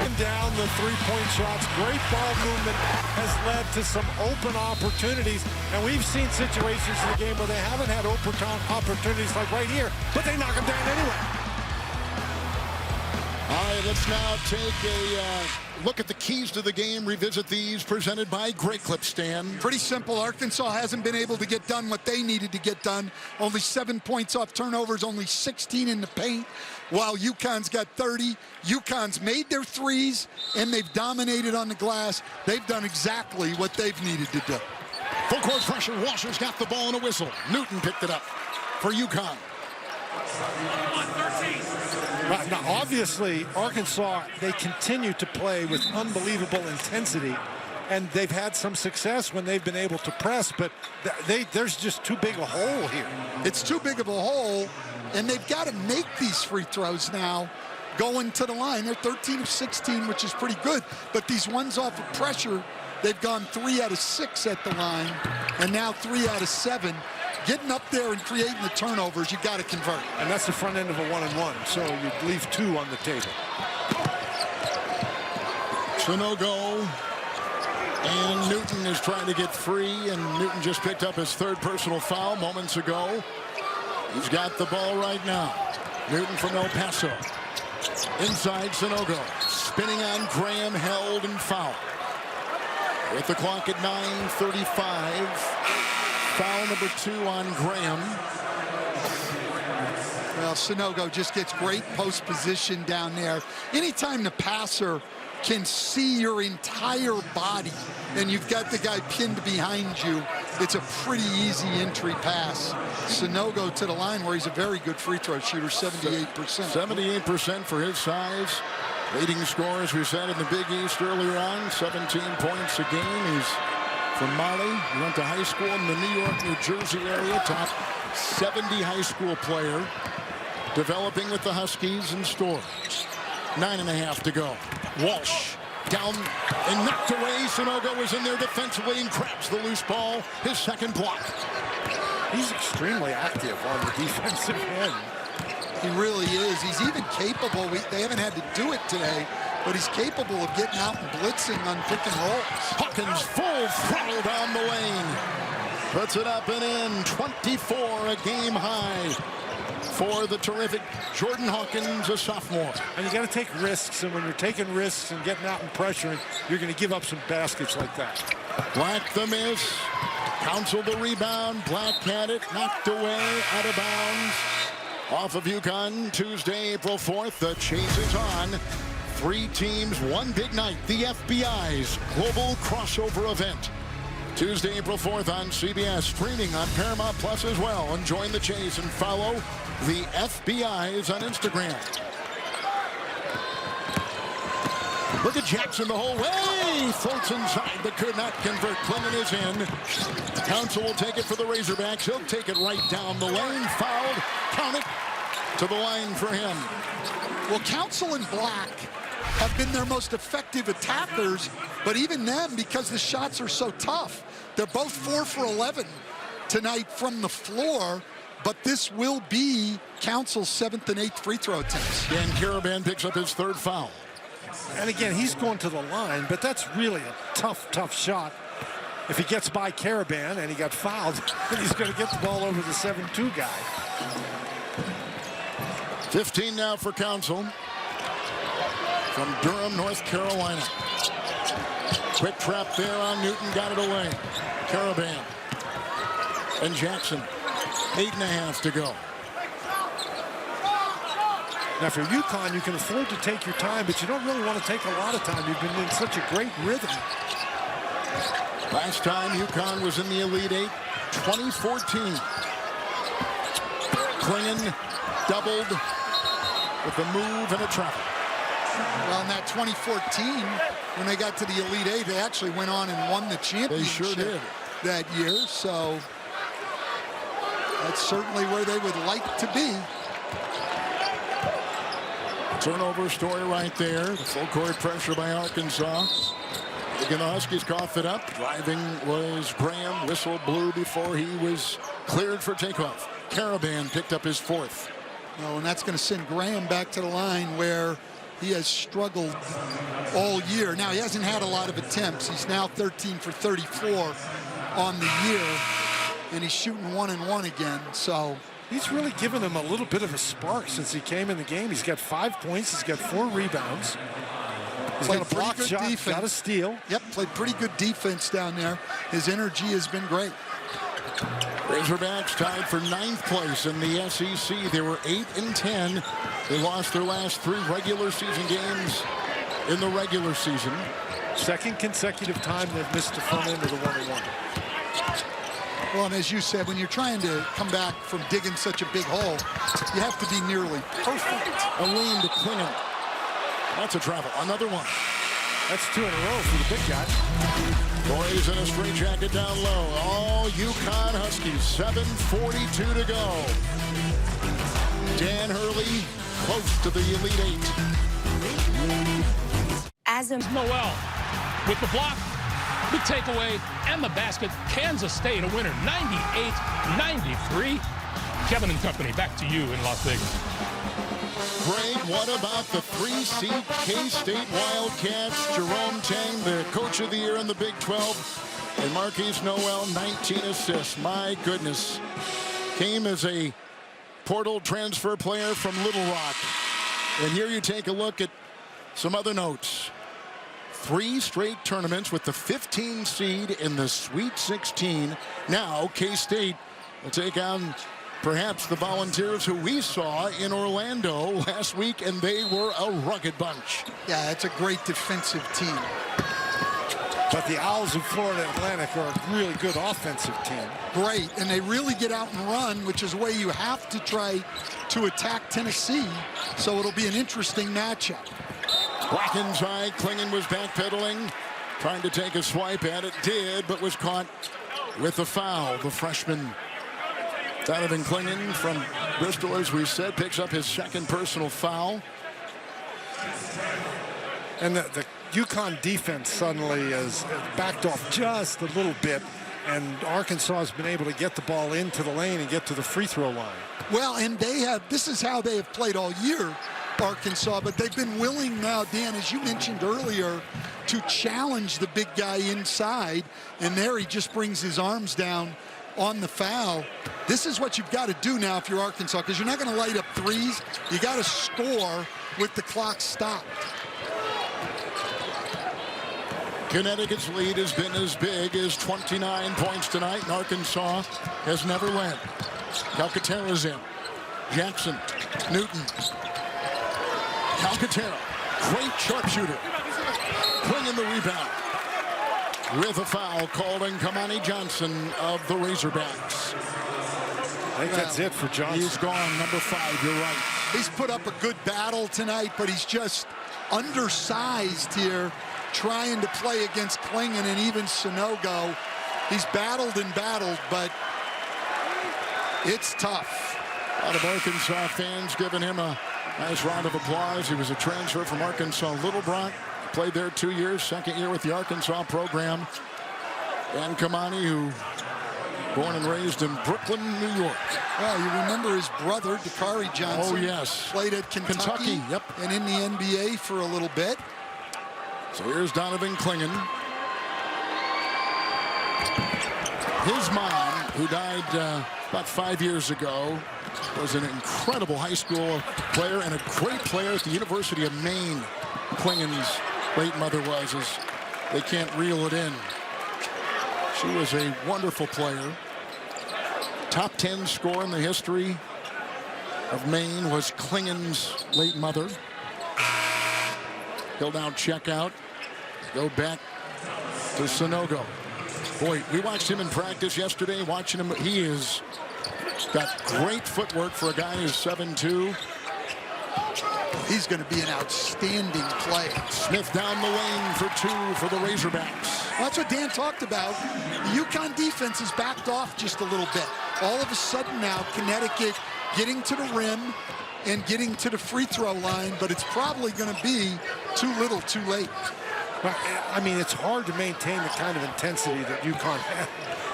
And down the three-point shots. Great ball movement has led to some open opportunities. And we've seen situations in the game where they haven't had open opportunities like right here, but they knock them down anyway. All right, let's now take a look at the keys to the game. Revisit these, presented by Great Clip, Stan. Pretty simple. Arkansas hasn't been able to get done what they needed to get done. Only 7 points off turnovers, only 16 in the paint, while UConn's got 30. UConn's made their threes, and they've dominated on the glass. They've done exactly what they've needed to do. Full court pressure. Washer's got the ball and a whistle. Newton picked it up for UConn. Now, obviously, Arkansas, they continue to play with unbelievable intensity, and they've had some success when they've been able to press, but there's just too big a hole here. It's too big of a hole, and they've got to make these free throws now going to the line. They're 13 of 16, which is pretty good, but these ones off of pressure, they've gone 3 out of 6 at the line, and now 3 out of 7. Getting up there and creating the turnovers, you got to convert. And that's the front end of a 1-and-1, so you leave 2 on the table. Sanogo and Newton is trying to get free, and Newton just picked up his 3rd personal foul moments ago. He's got the ball right now. Newton from El Paso. Inside Sanogo. Spinning on Graham, held and fouled. With the clock at 9:35. Foul number 2 on Graham. Well, Sanogo just gets great post position down there. Anytime the passer can see your entire body and you've got the guy pinned behind you, it's a pretty easy entry pass. Sanogo to the line where he's a very good free throw shooter, 78%. 78% for his size. Leading scorer, as we said, in the Big East earlier on, 17 points a game. He's from Mali. He went to high school in the New York, New Jersey area. Top 70 high school player. Developing with the Huskies and Storrs. 9.5 to go. Walsh down and knocked away. Sanogo was in there defensively and grabs the loose ball. His 2nd block. He's extremely active on the defensive end. He really is. He's even capable. They haven't had to do it today, but he's capable of getting out and blitzing on pick and rolls. Hawkins full throttle down the lane. Puts it up and in. 24, a game high for the terrific Jordan Hawkins, a sophomore. And you got to take risks, and when you're taking risks and getting out and pressuring, you're going to give up some baskets like that. Black the miss. Counsel the rebound. Black had it. Knocked away. Out of bounds. Off of UConn, Tuesday, April 4th, the chase is on. 3 teams, 1 big night, the FBI's global crossover event. Tuesday, April 4th on CBS, streaming on Paramount Plus as well. And join the chase and follow the FBI's on Instagram. Look at Jackson the whole way. Floats inside, but could not convert. Clingan is in. Council will take it for the Razorbacks. He'll take it right down the lane. Fouled. Count it to the line for him. Well, Council and Black have been their most effective attackers, but even them, because the shots are so tough, they're both 4 for 11 tonight from the floor, but this will be Council's 7th and 8th free throw attempts. Dan Caravan picks up his 3rd foul. And again, he's going to the line, but that's really a tough shot. If he gets by Caravan and he got fouled, then he's going to get the ball over the 7-2 guy. 15 now for Council from Durham, North Carolina. Quick trap there on Newton, got it away. Caravan and Jackson, 8.5 to go. Now, for UConn, you can afford to take your time, but you don't really want to take a lot of time. You've been in such a great rhythm. Last time UConn was in the Elite 8, 2014. Clingan doubled with a move and a trap. Well, in that 2014, when they got to the Elite 8, they actually went on and won the championship. They sure did. That year, so that's certainly where they would like to be. Turnover story right there. The full court pressure by Arkansas. Again, the Huskies coughed it up. Driving was Graham. Whistle blew before he was cleared for takeoff. Caravan picked up his 4th. No, and that's going to send Graham back to the line where he has struggled all year. Now, he hasn't had a lot of attempts. He's now 13 for 34 on the year, and he's shooting 1 and 1 again. So he's really given him a little bit of a spark since he came in the game. He's got 5 points. He's got 4 rebounds. He's got a block shot, defense. Got a steal. Yep, played pretty good defense down there. His energy has been great. Razorbacks tied for 9th place in the SEC. They were 8-10. They lost their last 3 regular season games in the regular season. 2nd consecutive time they've missed the front end of the 1-1. Well, and as you said, when you're trying to come back from digging such a big hole, you have to be nearly perfect. A lean to Clingan. That's a travel. Another one. That's 2 in a row for the big guy. Boys in a straight jacket down low. All UConn Huskies. 7:42 to go. Dan Hurley close to the Elite 8. As a Noel with the block, the takeaway, and the basket. Kansas State a winner, 98-93. Kevin and company, back to you in Las Vegas. Greg, what about the 3-seed K-State Wildcats? Jerome Tang, the coach of the year in the Big 12. And Marquise Noel, 19 assists. My goodness. Came as a portal transfer player from Little Rock. And here you take a look at some other notes. 3 straight tournaments with the 15 seed in the Sweet 16. Now K-State will take on perhaps the Volunteers, who we saw in Orlando last week, and they were a rugged bunch. Yeah, it's a great defensive team. But the Owls of Florida Atlantic are a really good offensive team. Great, and they really get out and run, which is a way you have to try to attack Tennessee. So it'll be an interesting matchup. Black inside, Clingan was backpedaling, trying to take a swipe at it, did, but was caught with a foul. The freshman Donovan Clingan from Bristol, as we said, picks up his 2nd personal foul. And the UConn defense suddenly has backed off just a little bit, and Arkansas has been able to get the ball into the lane and get to the free throw line. Well, and this is how they have played all year, Arkansas, but they've been willing now, Dan, as you mentioned earlier, to challenge the big guy inside, and there he just brings his arms down on the foul. This is what you've got to do now if you're Arkansas, because you're not going to light up threes. You got to score with the clock stopped. Connecticut's lead has been as big as 29 points tonight, and Arkansas has never led. Calcaterra's in. Jackson, Newton, Calcaterra, great sharpshooter. Klingon the rebound. With a foul called on Kamani Johnson of the Razorbacks. I think that's it for Johnson. He's gone, number 5, you're right. He's put up a good battle tonight, but he's just undersized here, trying to play against Klingon and even Sanogo. He's battled and battled, but it's tough. A lot of Arkansas fans giving him a nice round of applause. He was a transfer from Arkansas Little Rock. Played there 2 years, second year with the Arkansas program. And Kamani, who born and raised in Brooklyn, New York. Well, you remember his brother, Dakari Johnson. Oh, yes. Played at Kentucky. Yep. And in the NBA for a little bit. So here's Donovan Klingon. His mom, who died about 5 years ago, was an incredible high school player and a great player at the University of Maine. Klingon's late mother was, as they can't reel it in. She was a wonderful player. Top 10 scorer in the history of Maine was Klingon's late mother. He'll now check out, go back to Sanogo. Boy, we watched him in practice yesterday. Watching him, he is got great footwork for a guy who's 7'2". He's going to be an outstanding player. Smith down the lane for 2 for the Razorbacks. Well, that's what Dan talked about. The UConn defense has backed off just a little bit. All of a sudden now, Connecticut getting to the rim and getting to the free throw line, but it's probably going to be too little, too late. Well, I mean, it's hard to maintain the kind of intensity that UConn had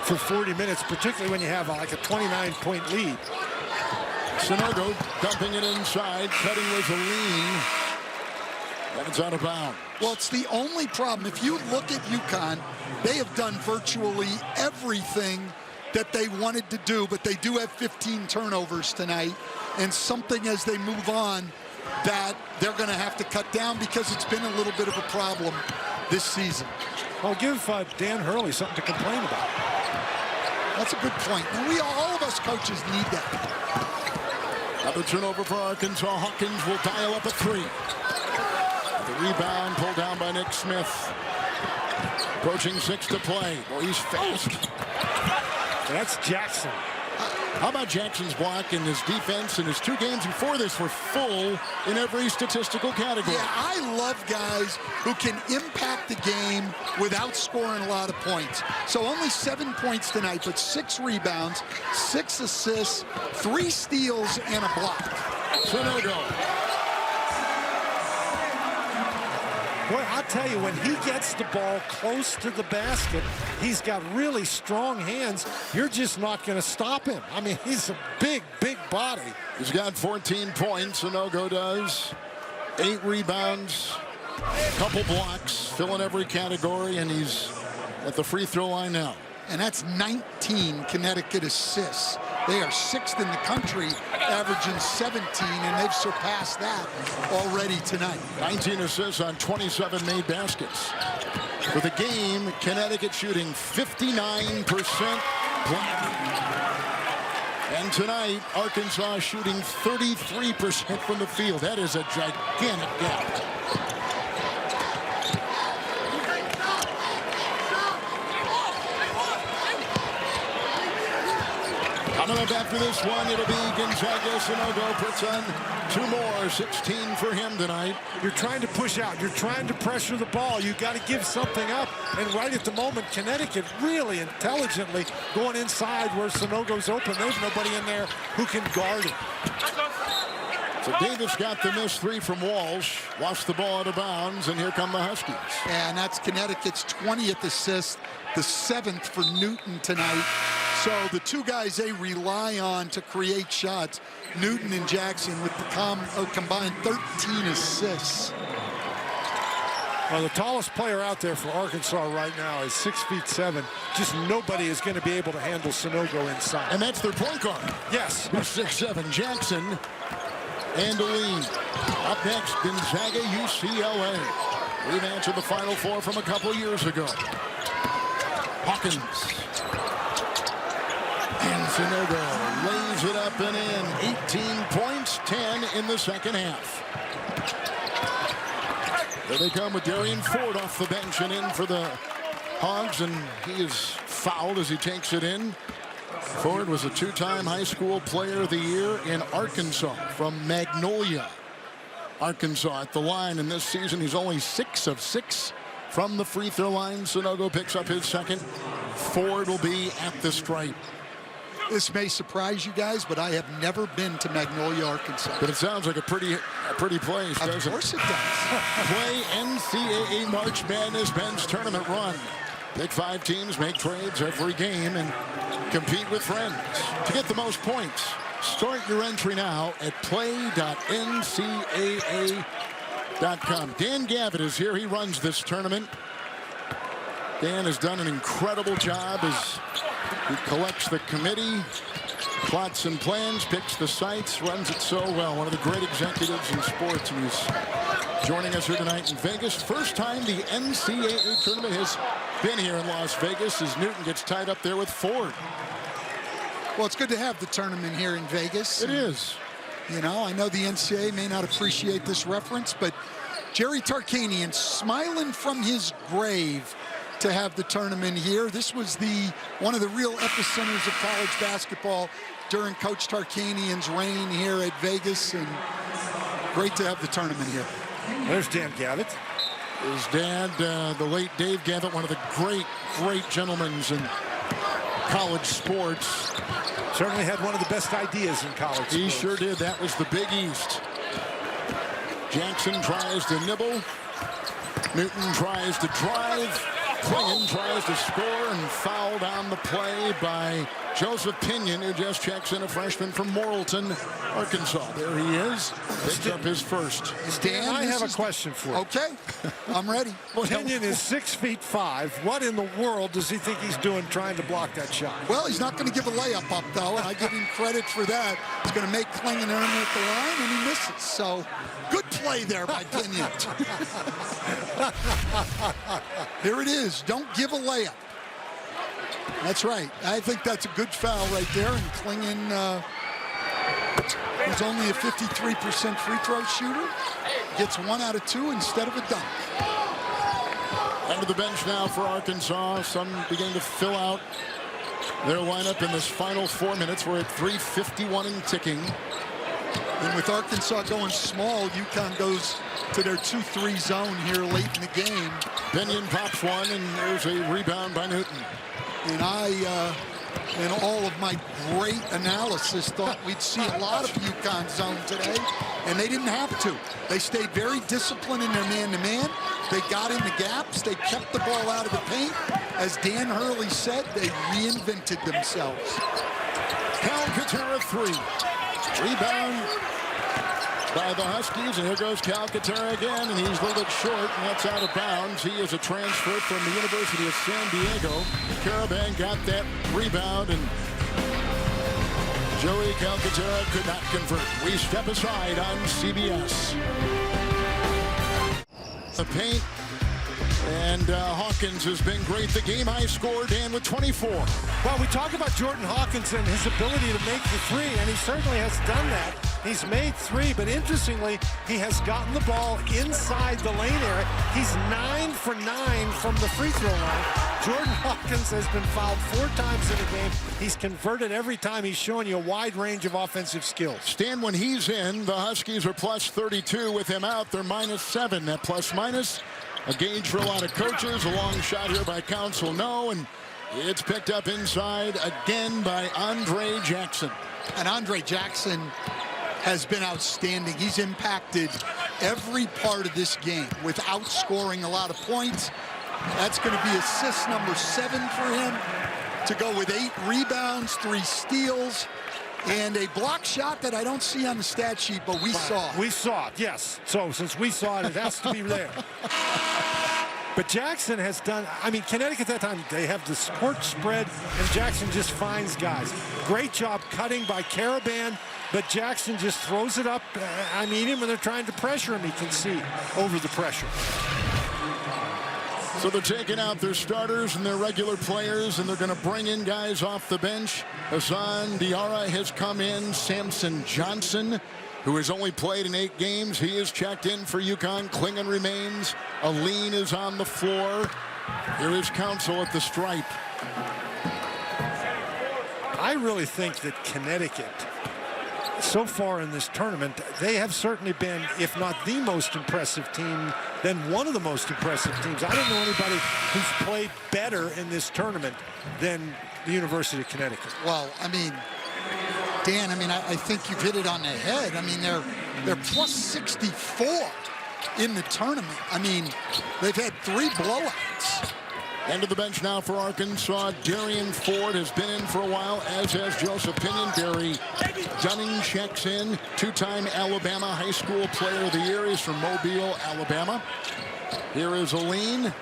for 40 minutes, particularly when you have like a 29-point lead. Sanogo dumping it inside, cutting with a lean. And it's out of bounds. Well, it's the only problem. If you look at UConn, they have done virtually everything that they wanted to do, but they do have 15 turnovers tonight, and something as they move on that they're going to have to cut down because it's been a little bit of a problem this season. Well, give Dan Hurley something to complain about. That's a good point. And all of us coaches need that. Another turnover for Arkansas. Hawkins will dial up a 3. The rebound pulled down by Nick Smith. Approaching 6 to play. Boy, he's fast. That's Jackson. How about Jackson's block and his defense? And his 2 games before this were full in every statistical category. Yeah, I love guys who can impact the game without scoring a lot of points. So only 7 points tonight, but 6 rebounds, 6 assists, 3 steals, and a block. Sanogo. Boy, I'll tell you, when he gets the ball close to the basket, he's got really strong hands. You're just not going to stop him. I mean, he's a big, big body. He's got 14 points. Sanogo does. 8 rebounds, a couple blocks, filling every category, and he's at the free throw line now. And that's 19 Connecticut assists. They are 6th in the country, averaging 17, and they've surpassed that already tonight. 19 assists on 27 made baskets. For the game, Connecticut shooting 59% black. And tonight, Arkansas shooting 33% from the field. That is a gigantic gap. Coming up after this one, it'll be Gonzaga. Sanogo puts on 2 more, 16 for him tonight. You're trying to push out. You're trying to pressure the ball. You got to give something up. And right at the moment, Connecticut really intelligently going inside where Sanogo's open. There's nobody in there who can guard him. So Davis got the missed 3 from Walsh. Lost the ball out of bounds, and here come the Huskies. And that's Connecticut's 20th assist, the 7th for Newton tonight. So the 2 guys they rely on to create shots, Newton and Jackson, with the combined 13 assists. Well, the tallest player out there for Arkansas right now is 6'7". Just nobody is going to be able to handle Sanogo inside. And that's their point guard. Yes. Who's 6'7", Jackson and Aline. Up next, Gonzaga, UCLA. Rematch of the Final Four from a couple years ago. Hawkins. And Sonogo lays it up and in. 18 points, 10 in the second half. There they come with Darian Ford off the bench and in for the Hogs, and he is fouled as he takes it in. Ford was a two-time high school player of the year in Arkansas from Magnolia, Arkansas at the line. And this season he's only 6 of 6 from the free throw line. Sonogo picks up his second. Ford will be at the stripe. This may surprise you guys, but I have never been to Magnolia, Arkansas. But it sounds like a pretty place, doesn't it? Of course it does. Play NCAA March Madness men's tournament run. Pick 5 teams, make trades every game, and compete with friends. To get the most points, start your entry now at play.ncaa.com. Dan Gavitt is here. He runs this tournament. Dan has done an incredible job as he collects the committee, plots and plans, picks the sites, runs it so well. One of the great executives in sports, and he's joining us here tonight in Vegas. First time the NCAA tournament has been here in Las Vegas as Newton gets tied up there with Ford. Well, it's good to have the tournament here in Vegas. It is. You know, I know the NCAA may not appreciate this reference, but Jerry Tarkanian smiling from his grave to have the tournament here. This was one of the real epicenters of college basketball during Coach Tarkanian's reign here at Vegas, and great to have the tournament here. There's Dan Gavitt. His dad, the late Dave Gavitt, one of the great gentlemen in college sports. Certainly had one of the best ideas in college sports. He sure did. That was the Big East. Jackson tries to nibble. Newton tries to drive. Klingon tries to score and fouled on the play by Joseph Pinion, who just checks in, a freshman from Morrilton, Arkansas. There he is. Picks up his first. Stan, I have a question for you. Okay, I'm ready. Pinion is 6'5". What in the world does he think he's doing trying to block that shot? Well, he's not going to give a layup up, though, and I give him credit for that. He's going to make Klingon earn at the line, and he misses. So, good play there by Pinion. Here it is. Don't give a layup. That's right. I think that's a good foul right there. And Klingon, who's only a 53% free throw shooter, gets 1 out of 2 instead of a dunk. Under the bench now for Arkansas. Some begin to fill out their lineup in this final 4 minutes. We're at 3:51 and ticking. And with Arkansas going small, UConn goes to their 2-3 zone here late in the game. Pinion pops one, and there's a rebound by Newton. And I, in all of my great analysis, thought we'd see a lot of UConn zone today, and they didn't have to. They stayed very disciplined in their man-to-man. They got in the gaps. They kept the ball out of the paint. As Dan Hurley said, they reinvented themselves. Calcaterra 3. Rebound by the Huskies, and here goes Calcaterra again, and he's a little bit short, and that's out of bounds. He is a transfer from the University of San Diego. Caravan got that rebound, and Joey Calcaterra could not convert. We step aside on CBS. The paint, and Hawkins has been great. The game-high score, Dan, with 24. Well, we talk about Jordan Hawkins and his ability to make the three, and he certainly has done that. He's made 3, but interestingly, he has gotten the ball inside the lane area. He's 9 for 9 from the free throw line. Jordan Hawkins has been fouled 4 times in a game. He's converted every time. He's showing you a wide range of offensive skills. Stan, when he's in, the Huskies are plus 32. With him out, they're minus 7. That plus-minus, a gauge for a lot of coaches. A long shot here by Council, no, and it's picked up inside again by Andre Jackson. And Andre Jackson has been outstanding. He's impacted every part of this game without scoring a lot of points. That's going to be assist number 7 for him, to go with 8 rebounds, 3 steals, and a block shot that I don't see on the stat sheet, but we saw it. We saw it, yes. So since we saw it, it has to be there. But Jackson has done, I mean, Connecticut at that time, they have the court spread, and Jackson just finds guys. Great job cutting by Caravan, but Jackson just throws it up. I mean, even when they're trying to pressure him, he can see over the pressure. So they're taking out their starters and their regular players, and they're going to bring in guys off the bench. Hassan Diarra has come in. Samson Johnson, who has only played in 8 games, he is checked in for UConn. Klingon remains. Aline is on the floor. Here is Council at the stripe. I really think that Connecticut, so far in this tournament, they have certainly been, if not the most impressive team, then one of the most impressive teams. I don't know anybody who's played better in this tournament than the University of Connecticut. Well, I mean, Dan, I think you've hit it on the head. I mean, they're plus 64 in the tournament. I mean, they've had 3 blowouts. End of the bench now for Arkansas. Darian Ford has been in for a while, as has Joseph Pinion. Barry Dunning checks in. 2-time Alabama High School Player of the Year. He's from Mobile, Alabama. Here is Aline.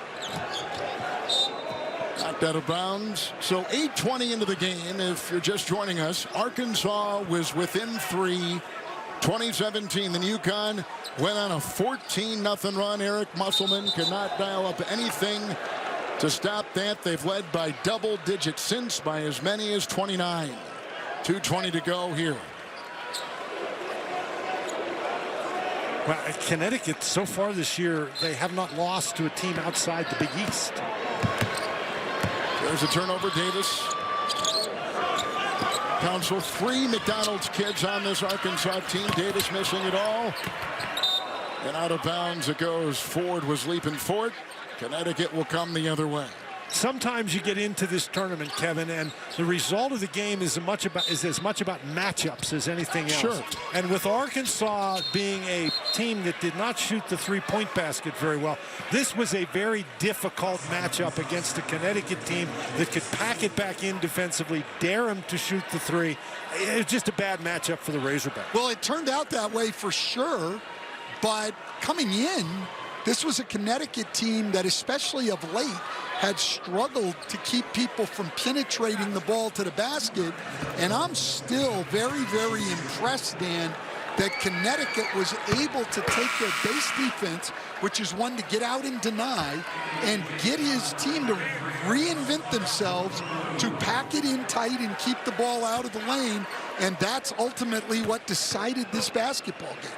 Knocked out of bounds. So 8:20 into the game. If you're just joining us, Arkansas was within 3. 2017, then UConn went on a 14-0 run. Eric Musselman could not dial up anything to stop that. They've led by double digits since, by as many as 29. 2:20 to go here. Well, Connecticut, so far this year, they have not lost to a team outside the Big East. There's a turnover. Davis. Council, 3 McDonald's kids on this Arkansas team. Davis missing it all. And out of bounds it goes. Ford was leaping for it. Connecticut will come the other way. Sometimes you get into this tournament, Kevin, and the result of the game is as much about matchups as anything else. Sure. And with Arkansas being a team that did not shoot the 3-point basket very well, this was a very difficult matchup against a Connecticut team that could pack it back in defensively, dare them to shoot the 3. It was just a bad matchup for the Razorbacks. Well, it turned out that way for sure, but coming in, this was a Connecticut team that, especially of late, had struggled to keep people from penetrating the ball to the basket. And I'm still very, very impressed, Dan, that Connecticut was able to take their base defense, which is one to get out and deny, and get his team to reinvent themselves to pack it in tight and keep the ball out of the lane. And that's ultimately what decided this basketball game.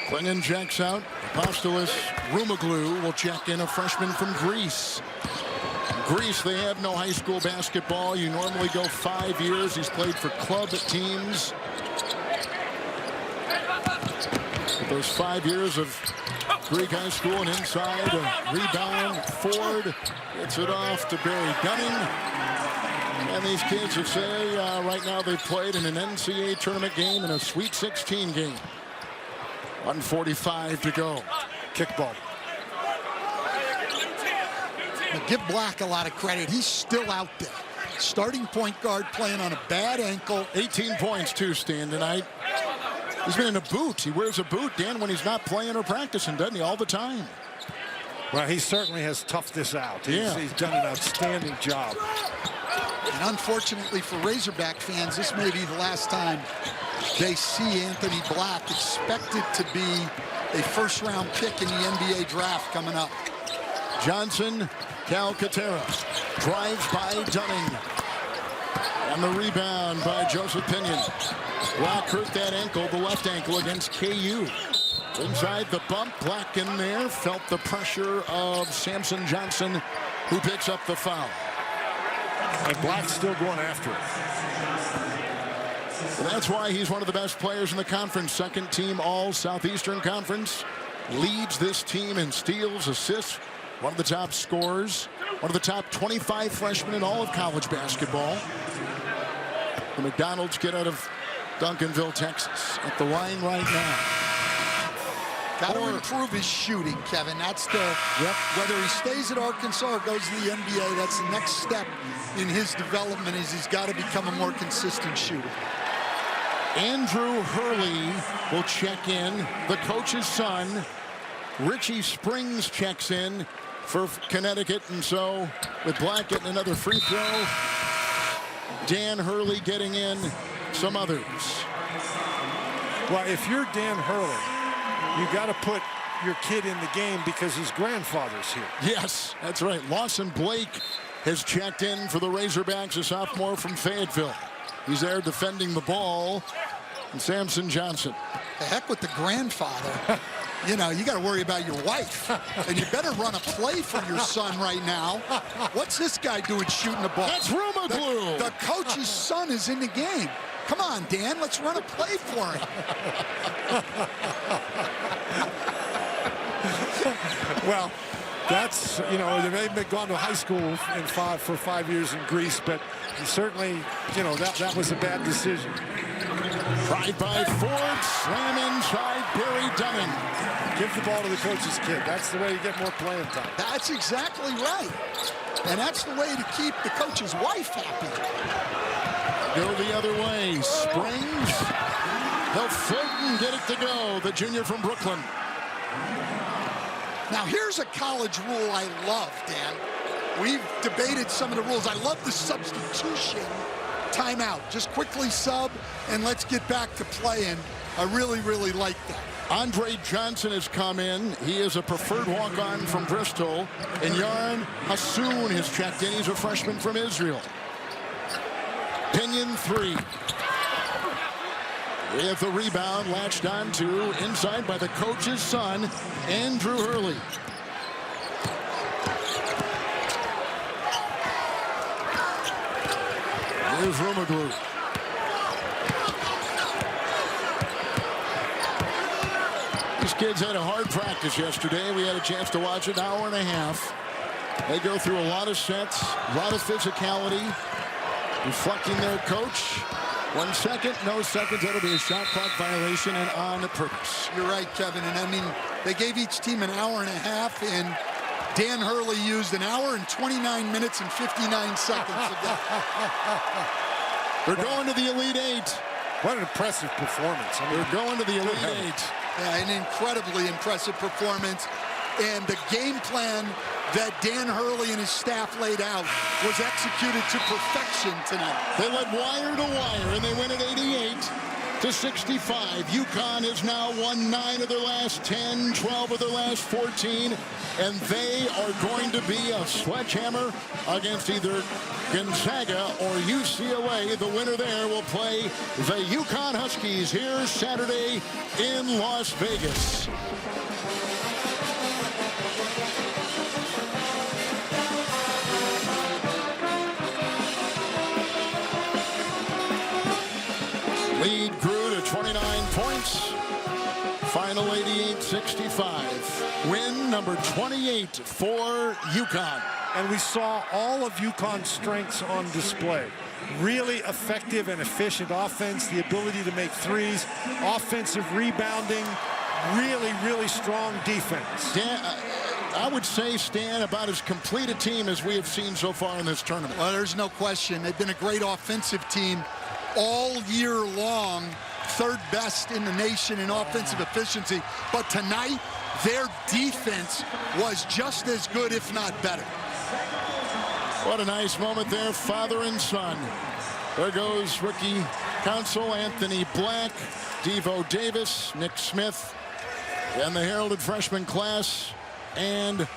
Klingon checks out. Apostolos Rumoglu will check in, a freshman from Greece. Greece, they have no high school basketball. You normally go 5 years. He's played for club teams. With those 5 years of Greek high school, and inside a rebound. Ford gets it off to Barry Dunning. And these kids would say right now they've played in an NCAA tournament game and a Sweet 16 game. 1:45 to go. Kickball. Give Black a lot of credit. He's still out there. Starting point guard playing on a bad ankle. 18 points, too, Stan, tonight. He's been in a boot. He wears a boot, Dan, when he's not playing or practicing, doesn't he, all the time? Well, he certainly has toughed this out. He's done an outstanding job. And unfortunately for Razorback fans, this may be the last time they see Anthony Black, expected to be a first-round pick in the NBA draft coming up. Johnson, Calcaterra drives by Dunning. And the rebound by Joseph Pinion. Black hurt that ankle, the left ankle, against KU. Inside the bump, Black in there, felt the pressure of Samson Johnson, who picks up the foul. And Black's still going after it. And that's why he's one of the best players in the conference. Second team all Southeastern Conference. Leads this team in steals, assists. One of the top scorers. One of the top 25 freshmen in all of college basketball. The McDonald's kid out of Duncanville, Texas, at the line right now. Got to improve his shooting, Kevin. That's the, whether he stays at Arkansas or goes to the NBA, that's the next step in his development, is he's got to become a more consistent shooter. Andrew Hurley will check in, the coach's son. Richie Springs checks in for Connecticut, and so with Black getting another free throw, Dan Hurley getting in, some others. Well, if you're Dan Hurley, you got to put your kid in the game because his grandfather's here. Yes, that's right. Lawson Blake has checked in for the Razorbacks, a sophomore from Fayetteville. He's there defending the ball. And Samson Johnson. The heck with the grandfather. You know, you got to worry about your wife. And you better run a play for your son right now. What's this guy doing shooting the ball? That's Ruma Glue. The coach's son is in the game. Come on, Dan, let's run a play for him. Well, that's, you know, they've been gone to high school for 5 years in Greece, but certainly, you know, that was a bad decision. Tried by Ford, slam inside Barry Dunning. Give the ball to the coach's kid. That's the way you get more playing time. That's exactly right. And that's the way to keep the coach's wife happy. Go the other way. Springs. He'll float and get it to go. The junior from Brooklyn. Now, here's a college rule I love, Dan. We've debated some of the rules. I love the substitution timeout. Just quickly sub, and let's get back to playing. I really, really like that. Andre Johnson has come in. He is a preferred walk-on from Bristol. And Yarn Hassoun has checked in. He's a freshman from Israel. Pinion 3. With the rebound latched onto inside by the coach's son, Andrew Hurley. Here's Ruma Glue. These kids had a hard practice yesterday. We had a chance to watch an hour and a half. They go through a lot of sets, a lot of physicality, reflecting their coach. 1 second, no seconds. That'll be a shot clock violation and on purpose. You're right, Kevin. And I mean, they gave each team an hour and a half, and Dan Hurley used an hour and 29 minutes and 59 seconds a day. They're going to the Elite Eight. What an impressive performance. I mean, they're going to the Elite Eight. Yeah, an incredibly impressive performance. And the game plan that Dan Hurley and his staff laid out was executed to perfection tonight. They led wire to wire, and they win at 88-65. UConn has now won 9 of their last 10, 12 of their last 14, and they are going to be a sledgehammer against either Gonzaga or UCLA. The winner there will play the UConn Huskies here Saturday in Las Vegas. Lead grew to 29 points. Final 88-65. Win number 28 for UConn. And we saw all of UConn's strengths on display. Really effective and efficient offense, the ability to make threes, offensive rebounding, really, really strong defense. Dan, I would say, Stan, about as complete a team as we have seen so far in this tournament. Well, there's no question. They've been a great offensive team all year long, third best in the nation in offensive efficiency. But tonight, their defense was just as good, if not better. What a nice moment there, father and son. There goes rookie counsel Anthony Black, Devo Davis, Nick Smith, and the heralded freshman class, and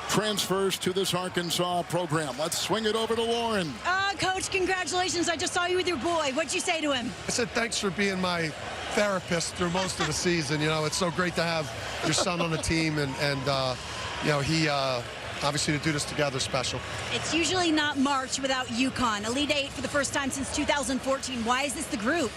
transfers to this Arkansas program. Let's swing it over to Lauren. Coach, congratulations. I just saw you with your boy. What'd you say to him? I said, thanks for being my therapist through most of the season. You know, it's so great to have your son on the team, and you know, he obviously to do this together special. It's usually not March without UConn. Elite Eight for the first time since 2014. Why is this the group?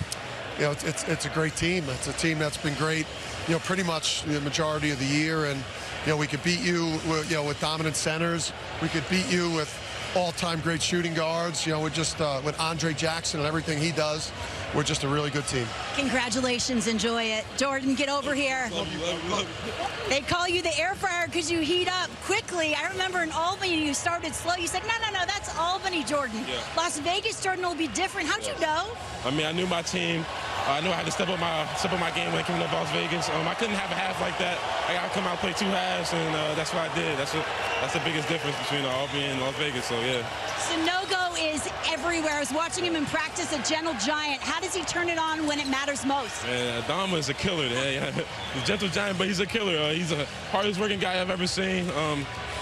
You know, it's a great team. It's a team that's been great, you know, pretty much the majority of the year. And, you know, we could beat you, you know, with dominant centers. We could beat you with all-time great shooting guards. You know, with Andre Jackson and everything he does, we're just a really good team. Congratulations. Enjoy it. Jordan, get over here. Love you, love you, love you. They call you the air fryer because you heat up quickly. I remember in Albany, you started slow. You said, no, that's Albany, Jordan. Yeah. Las Vegas, Jordan, will be different. How'd you know? I mean, I knew my team. I knew I had to step up my game when coming to Las Vegas. I couldn't have a half like that. I got to come out and play 2 halves, and that's what I did. That's the biggest difference between Albany and Las Vegas. So yeah. Sanogo is everywhere. I was watching him in practice at Gentle Giant. How does he turn it on when it matters most? Adama is a killer. Yeah. He's a Gentle Giant, but he's a killer. He's the hardest working guy I've ever seen.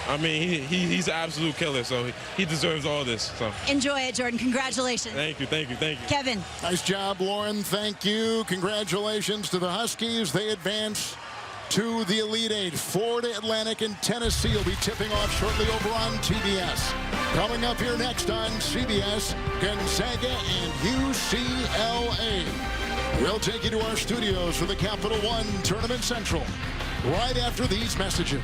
I mean, he's an absolute killer, so he deserves all this. So enjoy it, Jordan. Congratulations. Thank you. Kevin. Nice job, Lauren. Thank you. Congratulations to the Huskies. They advance to the Elite Eight. Florida Atlantic and Tennessee will be tipping off shortly over on TBS. Coming up here next on CBS, Gonzaga and UCLA. We'll take you to our studios for the Capital One Tournament Central right after these messages.